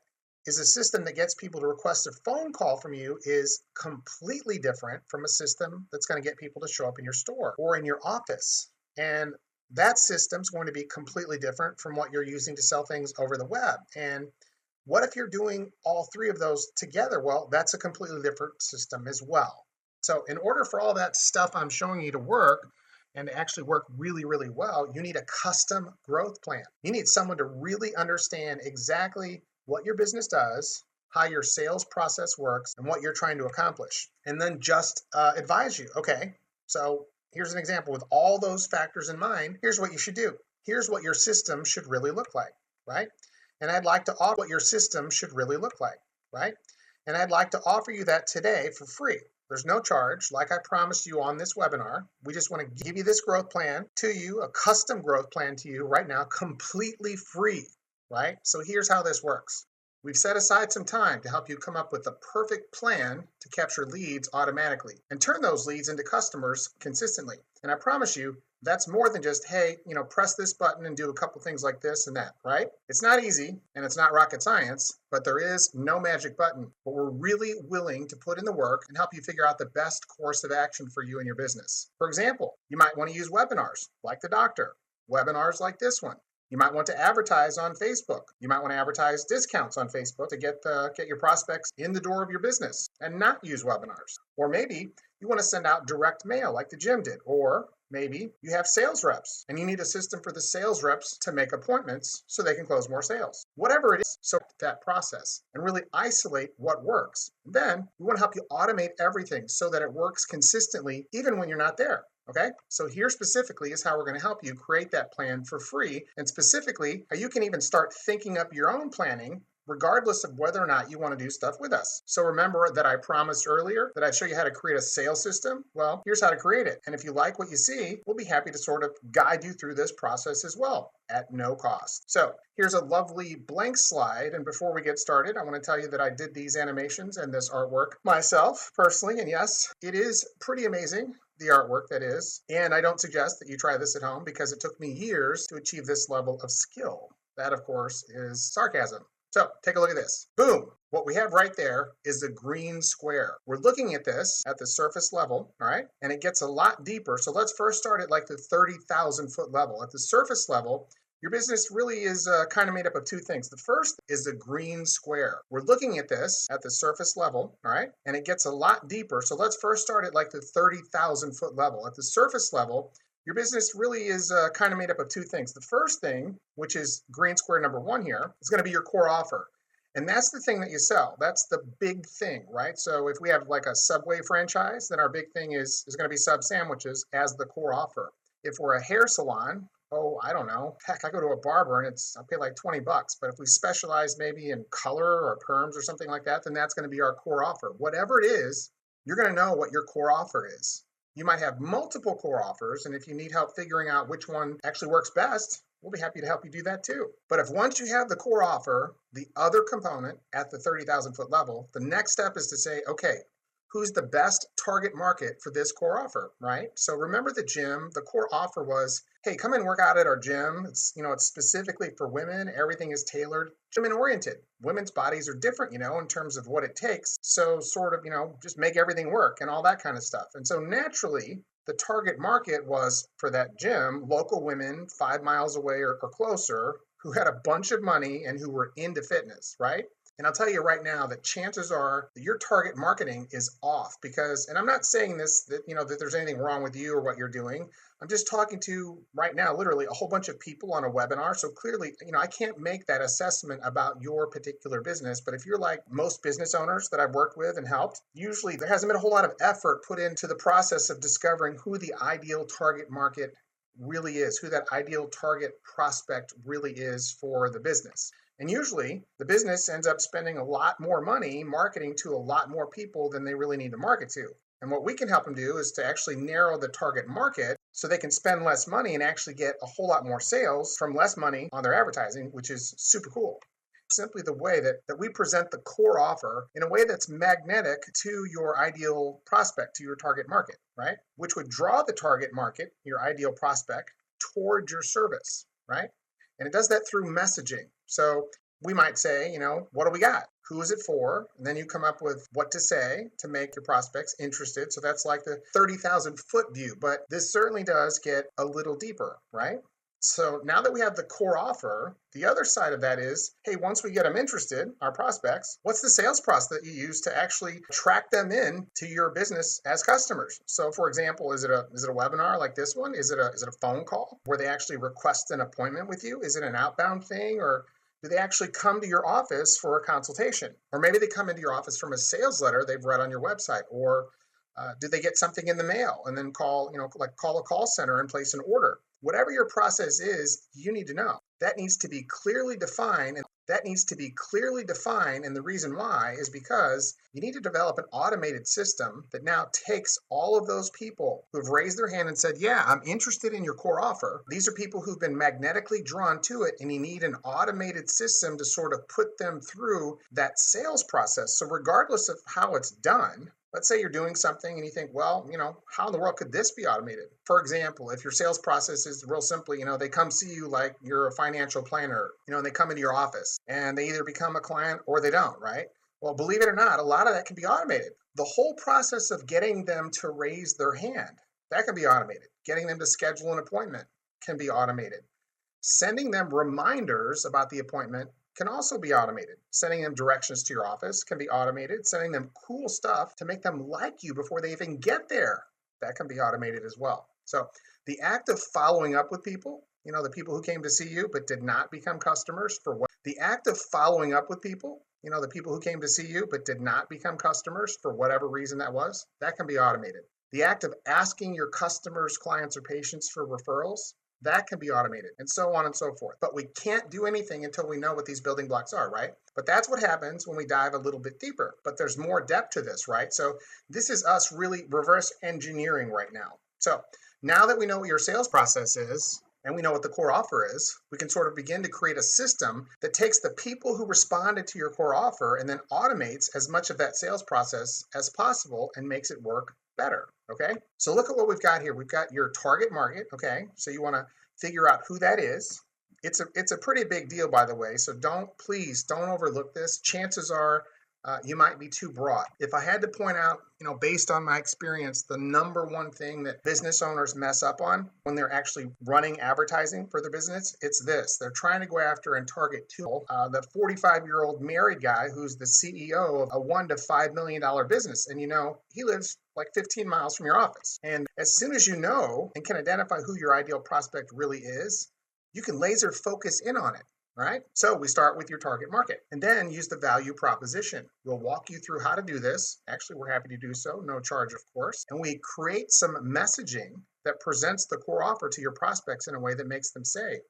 is a system that gets people to request a phone call from you is completely different from a system that's going to get people to show up in your store or in your office. And that system's going to be completely different from what you're using to sell things over the web. And what if you're doing all three of those together? Well, that's a completely different system as well. So in order for all that stuff I'm showing you to work and to actually work really, really well, you need a custom growth plan. You need someone to really understand exactly what your business does, how your sales process works, and what you're trying to accomplish. And then just advise you, okay, so here's an example. With all those factors in mind, here's what you should do. Here's what your system should really look like, right? And I'd like to offer what your system should really look like, right? And I'd like to offer you that today for free. There's no charge, like I promised you on this webinar. We just want to give you this growth plan to you, a custom growth plan to you right now, completely free, right? So here's how this works. We've set aside some time to help you come up with the perfect plan to capture leads automatically and turn those leads into customers consistently. And I promise you, that's more than just, hey, press this button and do a couple things like this and that, right? It's not easy and it's not rocket science, but there is no magic button. But we're really willing to put in the work and help you figure out the best course of action for you and your business. For example, you might want to use webinars like the doctor, webinars like this one. You might want to advertise on Facebook. You might want to advertise discounts on Facebook to get your prospects in the door of your business and not use webinars. Or maybe you want to send out direct mail like the gym did. Or Maybe you have sales reps and you need a system for the sales reps to make appointments so they can close more sales. Whatever it is, so that process and really isolate what works. Then we want to help you automate everything so that it works consistently even when you're not there. Okay, so here specifically is how we're going to help you create that plan for free, and specifically how you can even start thinking up your own planning regardless of whether or not you want to do stuff with us. So remember that I promised earlier that I'd show you how to create a sales system? Well, here's how to create it. And if you like what you see, we'll be happy to sort of guide you through this process as well at no cost. So here's a lovely blank slide. And before we get started, I want to tell you that I did these animations and this artwork myself personally. And yes, it is pretty amazing, the artwork that is. And I don't suggest that you try this at home because it took me years to achieve this level of skill. That, of course, is sarcasm. So take a look at this. Boom. What we have right there is a green square. We're looking at this at the surface level, all right? And it gets a lot deeper. So let's first start at like the 30,000 foot level. At the surface level, your business really is kind of made up of two things. The first is the green square. We're looking at this at the surface level, all right? And it gets a lot deeper. So let's first start at like the 30,000 foot level. At the surface level, your business really is kind of made up of two things. The first thing, which is green square number one here, is going to be your core offer. And that's the thing that you sell. That's the big thing, right? So if we have like a Subway franchise, then our big thing is going to be sub sandwiches as the core offer. If we're a hair salon, oh, I don't know. Heck, I go to a barber and I'll pay like $20. But if we specialize maybe in color or perms or something like that, then that's going to be our core offer. Whatever it is, you're going to know what your core offer is. You might have multiple core offers, and if you need help figuring out which one actually works best, we'll be happy to help you do that too. But if once you have the core offer, the other component at the 30,000 foot level, the next step is to say, okay, who's the best target market for this core offer, right? So remember the gym, the core offer was, hey, come and work out at our gym. It's specifically for women. Everything is tailored, gym oriented. Women's bodies are different, in terms of what it takes. So sort of, just make everything work and all that kind of stuff. And so naturally, the target market was for that gym, local women 5 miles away or closer who had a bunch of money and who were into fitness, right? And I'll tell you right now that chances are that your target marketing is off because, and I'm not saying this, that there's anything wrong with you or what you're doing. I'm just talking to right now, literally a whole bunch of people on a webinar. So clearly, I can't make that assessment about your particular business. But if you're like most business owners that I've worked with and helped, usually there hasn't been a whole lot of effort put into the process of discovering who the ideal target market really is, who that ideal target prospect really is for the business. And usually the business ends up spending a lot more money marketing to a lot more people than they really need to market to. And what we can help them do is to actually narrow the target market so they can spend less money and actually get a whole lot more sales from less money on their advertising, which is super cool. Simply the way that we present the core offer in a way that's magnetic to your ideal prospect, to your target market, right? Which would draw the target market, your ideal prospect, toward your service, right? And it does that through messaging. So we might say, what do we got? Who is it for? And then you come up with what to say to make your prospects interested. So that's like the 30,000 foot view, but this certainly does get a little deeper, right? So now that we have the core offer, the other side of that is, hey, once we get them interested, our prospects, what's the sales process that you use to actually track them in to your business as customers? So for example, is it a webinar like this one? Is it a phone call where they actually request an appointment with you? Is it an outbound thing, or do they actually come to your office for a consultation? Or maybe they come into your office from a sales letter they've read on your website, or do they get something in the mail and then call a call center and place an order? Whatever your process is, you need to know. That needs to be clearly defined. And the reason why is because you need to develop an automated system that now takes all of those people who've raised their hand and said, yeah, I'm interested in your core offer. These are people who've been magnetically drawn to it, and you need an automated system to sort of put them through that sales process. So regardless of how it's done, let's say you're doing something and you think, well, how in the world could this be automated? For example, if your sales process is real simply, they come see you like you're a financial planner, and they come into your office and they either become a client or they don't, right? Well, believe it or not, a lot of that can be automated. The whole process of getting them to raise their hand, that can be automated. Getting them to schedule an appointment can be automated. Sending them reminders about the appointment can also be automated. Sending them directions to your office can be automated. Sending them cool stuff to make them like you before they even get there, that can be automated as well. So the act of following up with people, the people who came to see you but did not become customers for what? The act of following up with people, the people who came to see you but did not become customers for whatever reason that was, that can be automated. The act of asking your customers, clients, or patients for referrals, that can be automated, and so on and so forth. But we can't do anything until we know what these building blocks are, right? But that's what happens when we dive a little bit deeper. But there's more depth to this, right? So this is us really reverse engineering right now. So now that we know what your sales process is, and we know what the core offer is, we can sort of begin to create a system that takes the people who responded to your core offer and then automates as much of that sales process as possible and makes it work better. Okay, so look at what we've got here. We've got your target market. Okay, so you want to figure out who that is. It's a pretty big deal, by the way. So please don't overlook this. Chances are you might be too broad. If I had to point out, based on my experience, the number one thing that business owners mess up on when they're actually running advertising for their business, it's this. They're trying to go after and target the 45-year-old married guy who's the CEO of a $1 to $5 million business. And he lives like 15 miles from your office. And as soon as you know and can identify who your ideal prospect really is, you can laser focus in on it. Right? So we start with your target market and then use the value proposition. We'll walk you through how to do this. Actually, we're happy to do so. No charge, of course. And we create some messaging that presents the core offer to your prospects in a way that makes them say,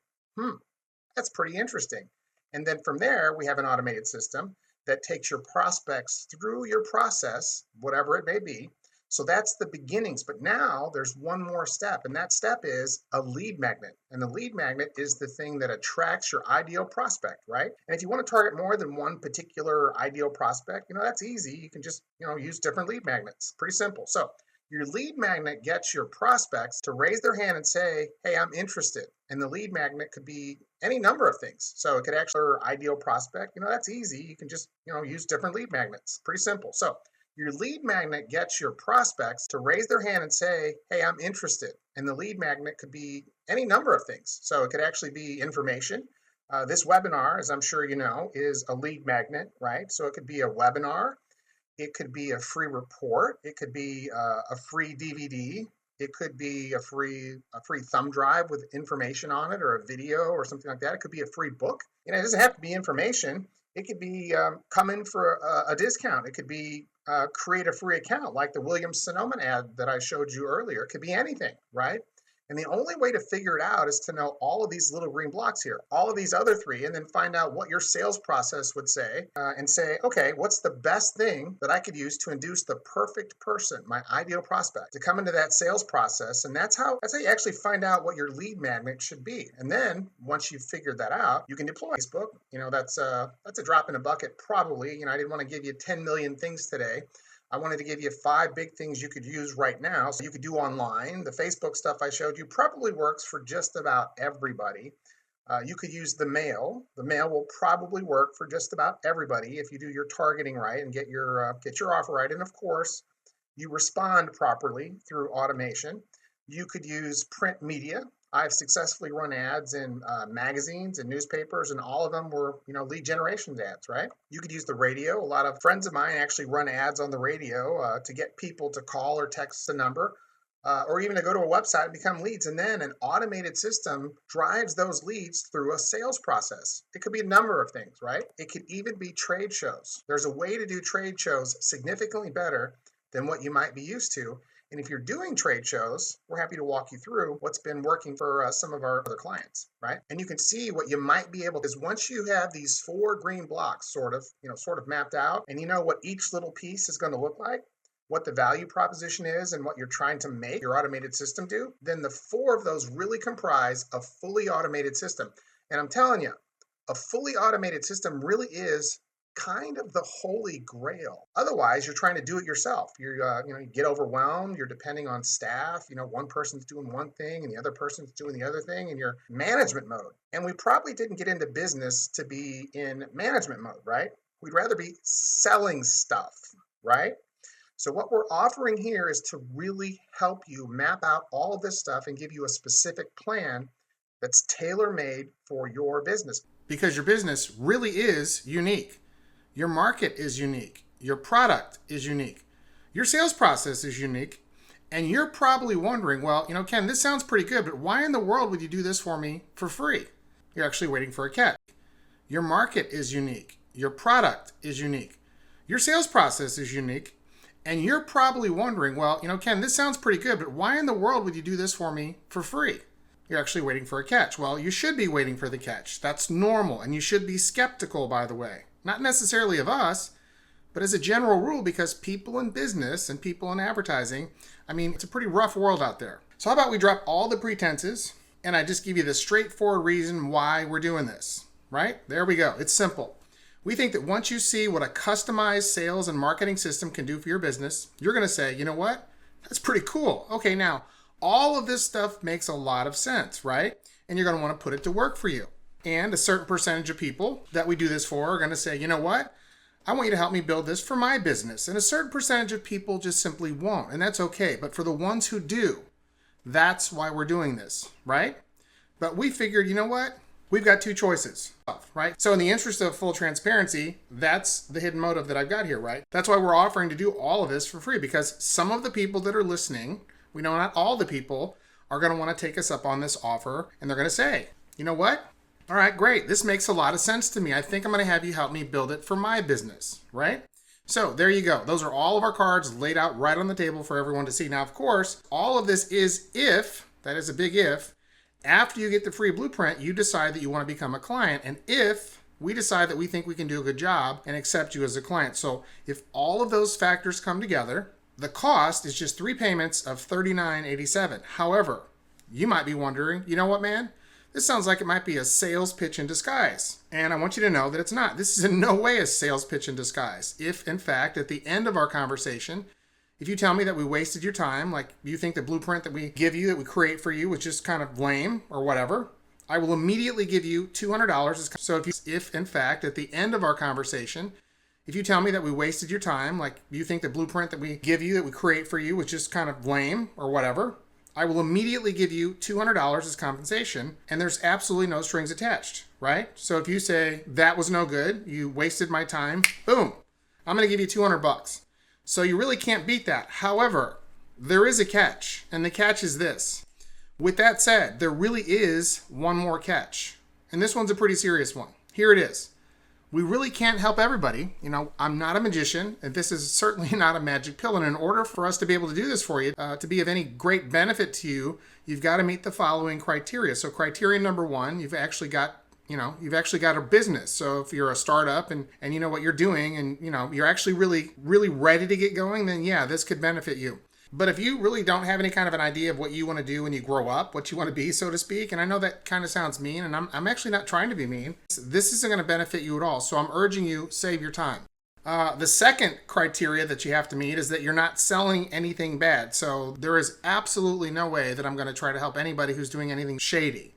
that's pretty interesting. And then from there, we have an automated system that takes your prospects through your process, whatever it may be. So that's the beginnings. But now there's one more step, and that step is a lead magnet. And the lead magnet is the thing that attracts your ideal prospect, right? And if you want to target more than one particular ideal prospect, that's easy. You can just, use different lead magnets. Pretty simple. So your lead magnet gets your prospects to raise their hand and say, hey, I'm interested. And the lead magnet could be any number of things. So it could actually be ideal prospect. That's easy. You can just, use different lead magnets. Pretty simple. So your lead magnet gets your prospects to raise their hand and say, hey, I'm interested. And the lead magnet could be any number of things. So it could actually be information. This webinar, as I'm sure you know, is a lead magnet, right? So it could be a webinar. It could be a free report. It could be a free DVD. It could be a free thumb drive with information on it, or a video or something like that. It could be a free book. It doesn't have to be information. It could be come in for a discount. It could be create a free account like the Williams-Sonoma ad that I showed you earlier. It could be anything, right? And the only way to figure it out is to know all of these little green blocks here, all of these other three, and then find out what your sales process would say and say, okay, what's the best thing that I could use to induce the perfect person, my ideal prospect, to come into that sales process. And that's how you actually find out what your lead magnet should be. And then once you've figured that out, you can deploy Facebook. That's a drop in a bucket, probably. I didn't want to give you 10 million things today. I wanted to give you 5 big things you could use right now. So you could do online. The Facebook stuff I showed you probably works for just about everybody. You could use the mail. The mail will probably work for just about everybody if you do your targeting right and get your offer right. And of course, you respond properly through automation. You could use print media. I've successfully run ads in magazines and newspapers, and all of them were, lead generation ads, right? You could use the radio. A lot of friends of mine actually run ads on the radio to get people to call or text a number, or even to go to a website and become leads. And then an automated system drives those leads through a sales process. It could be a number of things, right? It could even be trade shows. There's a way to do trade shows significantly better than what you might be used to. And if you're doing trade shows, we're happy to walk you through what's been working for some of our other clients, right? And you can see what you might be able to, is once you have these 4 green blocks sort of mapped out, and you know what each little piece is going to look like, what the value proposition is and what you're trying to make your automated system do, then the 4 of those really comprise a fully automated system. And I'm telling you, a fully automated system really is kind of the holy grail. Otherwise, you're trying to do it yourself. You get overwhelmed. You're depending on staff. One person's doing one thing and the other person's doing the other thing, and you're management mode. And we probably didn't get into business to be in management mode, right? We'd rather be selling stuff, right? So what we're offering here is to really help you map out all of this stuff and give you a specific plan that's tailor-made for your business. Because your business really is unique. Your market is unique. Your product is unique. Your sales process is unique. And you're probably wondering, well, Ken, this sounds pretty good, but why in the world would you do this for me for free? You're actually waiting for a catch. Your market is unique. Your product is unique. Your sales process is unique. And you're probably wondering, well, Ken, this sounds pretty good, but why in the world would you do this for me for free? You're actually waiting for a catch. Well, you should be waiting for the catch. That's normal. And you should be skeptical, by the way. Not necessarily of us, but as a general rule, because people in business and people in advertising, it's a pretty rough world out there. So how about we drop all the pretenses and I just give you the straightforward reason why we're doing this, right? There we go. It's simple. We think that once you see what a customized sales and marketing system can do for your business, you're going to say, you know what? That's pretty cool. Okay, now all of this stuff makes a lot of sense, right? And you're going to want to put it to work for you. And a certain percentage of people that we do this for are going to say, you know what? I want you to help me build this for my business. And a certain percentage of people just simply won't. And that's okay. But for the ones who do, that's why we're doing this, right? But we figured, you know what? We've got two choices, right? So in the interest of full transparency, that's the hidden motive that I've got here, right? That's why we're offering to do all of this for free, because some of the people that are listening, we know not all the people, are going to want to take us up on this offer. And they're going to say, you know what? All right, great. This makes a lot of sense to me. I think I'm going to have you help me build it for my business, right? So there you go. Those are all of our cards laid out right on the table for everyone to see. Now, of course, all of this is if, that is a big if, after you get the free blueprint, you decide that you want to become a client. And if we decide that we think we can do a good job and accept you as a client. So if all of those factors come together, the cost is just 3 payments of $39.87. However, you might be wondering, you know what, man? This sounds like it might be a sales pitch in disguise. And I want you to know that it's not. This is in no way a sales pitch in disguise. If, in fact, at the end of our conversation, if you tell me that we wasted your time, like you think the blueprint that we give you, that we create for you, was just kind of lame or whatever, I will immediately give you $200. So if in fact, at the end of our conversation, if you tell me that we wasted your time, like you think the blueprint that we give you, that we create for you, was just kind of lame or whatever, I will immediately give you $200 as compensation, and there's absolutely no strings attached, right? So if you say that was no good, you wasted my time, boom, I'm going to give you $200. So you really can't beat that. However, there is a catch, and the catch is this. With that said, there really is one more catch, and this one's a pretty serious one. Here it is. We really can't help everybody. I'm not a magician, and this is certainly not a magic pill. And in order for us to be able to do this for you, to be of any great benefit to you, you've got to meet the following criteria. So criteria number 1, you've actually got a business. So if you're a startup and you know what you're doing and, you're actually really, really ready to get going, then yeah, this could benefit you. But if you really don't have any kind of an idea of what you want to do when you grow up, what you want to be, so to speak, and I know that kind of sounds mean, and I'm actually not trying to be mean, this isn't going to benefit you at all. So I'm urging you, save your time. The second criteria that you have to meet is that you're not selling anything bad. So there is absolutely no way that I'm going to try to help anybody who's doing anything shady.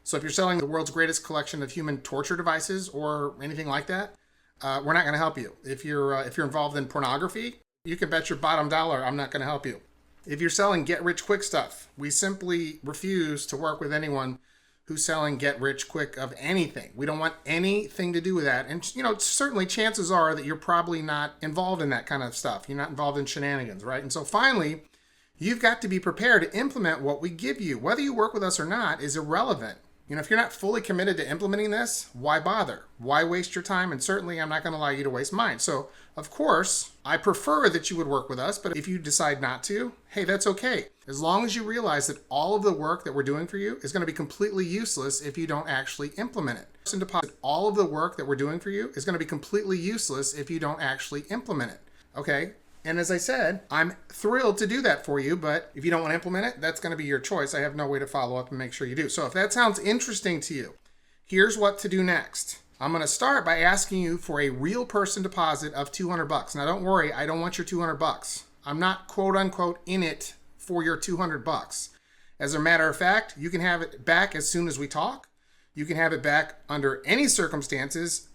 So if you're selling the world's greatest collection of human torture devices or anything like that, we're not going to help you. If you're involved in pornography, you can bet your bottom dollar I'm not going to help you. If you're selling get-rich-quick stuff, we simply refuse to work with anyone who's selling get-rich-quick of anything. We don't want anything to do with that. And, certainly chances are that you're probably not involved in that kind of stuff. You're not involved in shenanigans, right? And so finally, you've got to be prepared to implement what we give you. Whether you work with us or not is irrelevant. If you're not fully committed to implementing this, why bother? Why waste your time? And certainly I'm not going to allow you to waste mine. So, of course, I prefer that you would work with us, but if you decide not to, hey, that's okay. As long as you realize that all of the work that we're doing for you is going to be completely useless if you don't actually implement it. All of the work that we're doing for you is going to be completely useless if you don't actually implement it. Okay? And as I said, I'm thrilled to do that for you, but if you don't want to implement it, that's going to be your choice. I have no way to follow up and make sure you do. So if that sounds interesting to you, here's what to do next. I'm going to start by asking you for a real person deposit of $200. Now don't worry, I don't want your $200. I'm not quote unquote in it for your $200. As a matter of fact, you can have it back as soon as we talk. You can have it back under any circumstances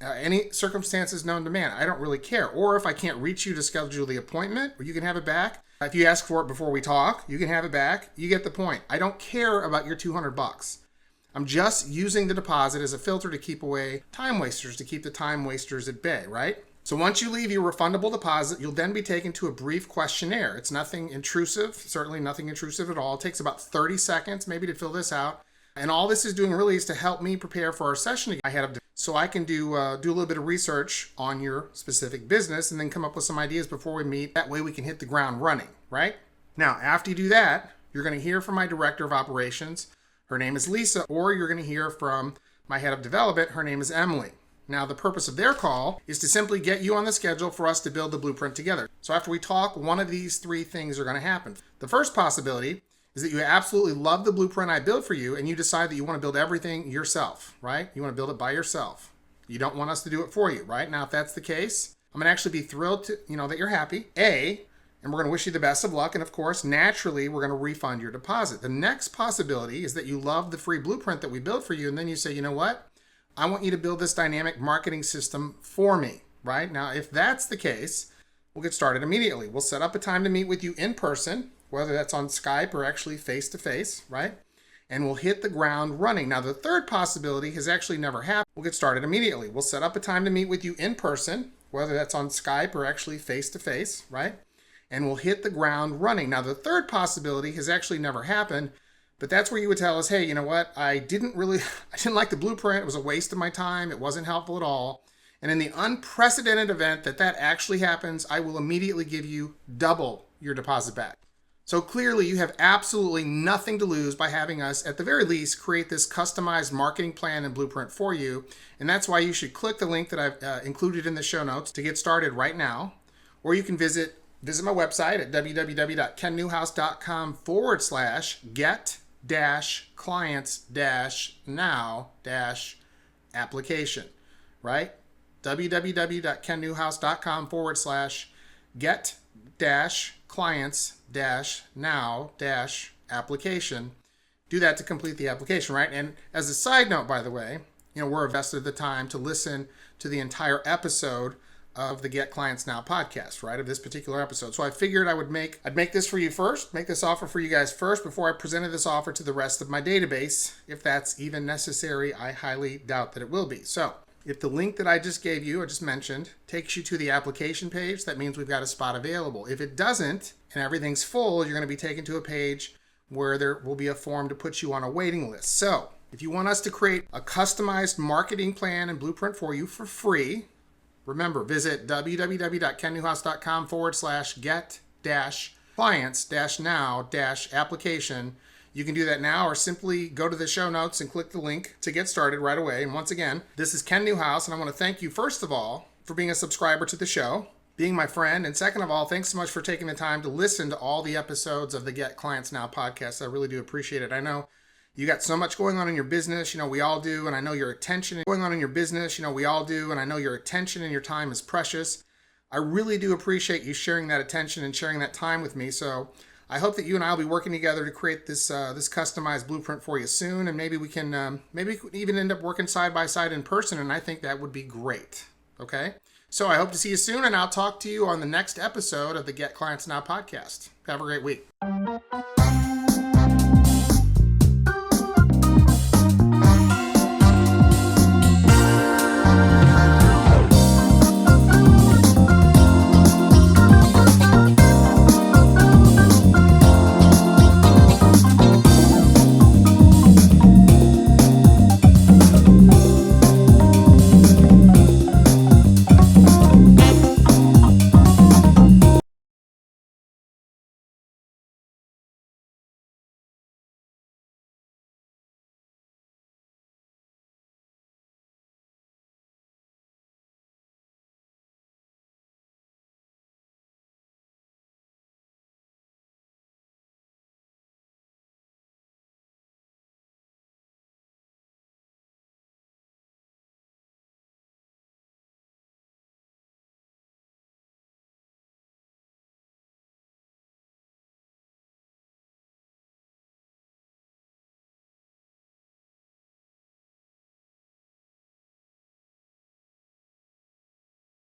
known to man. I don't really care. Or if I can't reach you to schedule the appointment, you can have it back. If you ask for it before we talk, you can have it back. You get the point. I don't care about your $200. I'm just using the deposit as a filter to keep away time wasters, to keep the time wasters at bay, right? So once you leave your refundable deposit, you'll then be taken to a brief questionnaire. It's nothing intrusive, certainly nothing intrusive at all. It takes about 30 seconds maybe to fill this out. And all this is doing really is to help me prepare for our session ahead of, so I can do a little bit of research on your specific business and then come up with some ideas before we meet. That way we can hit the ground running, right? Now, after you do that, you're going to hear from my director of operations. Her name is Lisa, or you're going to hear from my head of development. Her name is Emily. Now, the purpose of their call is to simply get you on the schedule for us to build the blueprint together. So after we talk, one of these three things are going to happen. The first possibility is that you absolutely love the blueprint I built for you and you decide that you want to build everything yourself, right? You want to build it by yourself. You don't want us to do it for you, right? Now, if that's the case, I'm going to actually be thrilled to, that you're happy, and we're going to wish you the best of luck. And of course, naturally, we're going to refund your deposit. The next possibility is that you love the free blueprint that we built for you. And then you say, you know what? I want you to build this dynamic marketing system for me, right? Now, if that's the case, we'll get started immediately. We'll set up a time to meet with you in person, whether that's on Skype or actually face-to-face, right? And we'll hit the ground running. Now, the third possibility has actually never happened. We'll get started immediately. We'll set up a time to meet with you in person, whether that's on Skype or actually face-to-face, right? And we'll hit the ground running. Now, the third possibility has actually never happened, but that's where you would tell us, hey, you know what? I didn't like the blueprint. It was a waste of my time. It wasn't helpful at all. And in the unprecedented event that actually happens, I will immediately give you double your deposit back. So clearly you have absolutely nothing to lose by having us, at the very least, create this customized marketing plan and blueprint for you. And that's why you should click the link that I've included in the show notes to get started right now. Or you can visit my website at www.kennewhouse.com/get-clients-now-application, right? www.kennewhouse.com/get-clients-now-application. Do that to complete the application, right? And as a side note, by the way, we're invested the time to listen to the entire episode of the Get Clients Now podcast, right? Of this particular episode. So I figured I'd make this for you first, make this offer for you guys first before I presented this offer to the rest of my database. If that's even necessary, I highly doubt that it will be. So if the link that I just gave you, or just mentioned, takes you to the application page, that means we've got a spot available. If it doesn't, and everything's full, you're going to be taken to a page where there will be a form to put you on a waiting list. So if you want us to create a customized marketing plan and blueprint for you for free, remember, visit www.kennewhouse.com/get-clients-now-application. You can do that now, or simply go to the show notes and click the link to get started right away. And once again, this is Ken Newhouse, and I want to thank you, first of all, for being a subscriber to the show, being my friend, and second of all, thanks so much for taking the time to listen to all the episodes of the Get Clients Now podcast. I really do appreciate it. I know you got so much going on in your business, we all do, and I know your attention and your time is precious. I really do appreciate you sharing that attention and sharing that time with me. So I hope that you and I will be working together to create this customized blueprint for you soon, and maybe we can even end up working side by side in person, and I think that would be great. Okay? So I hope to see you soon, and I'll talk to you on the next episode of the Get Clients Now podcast. Have a great week.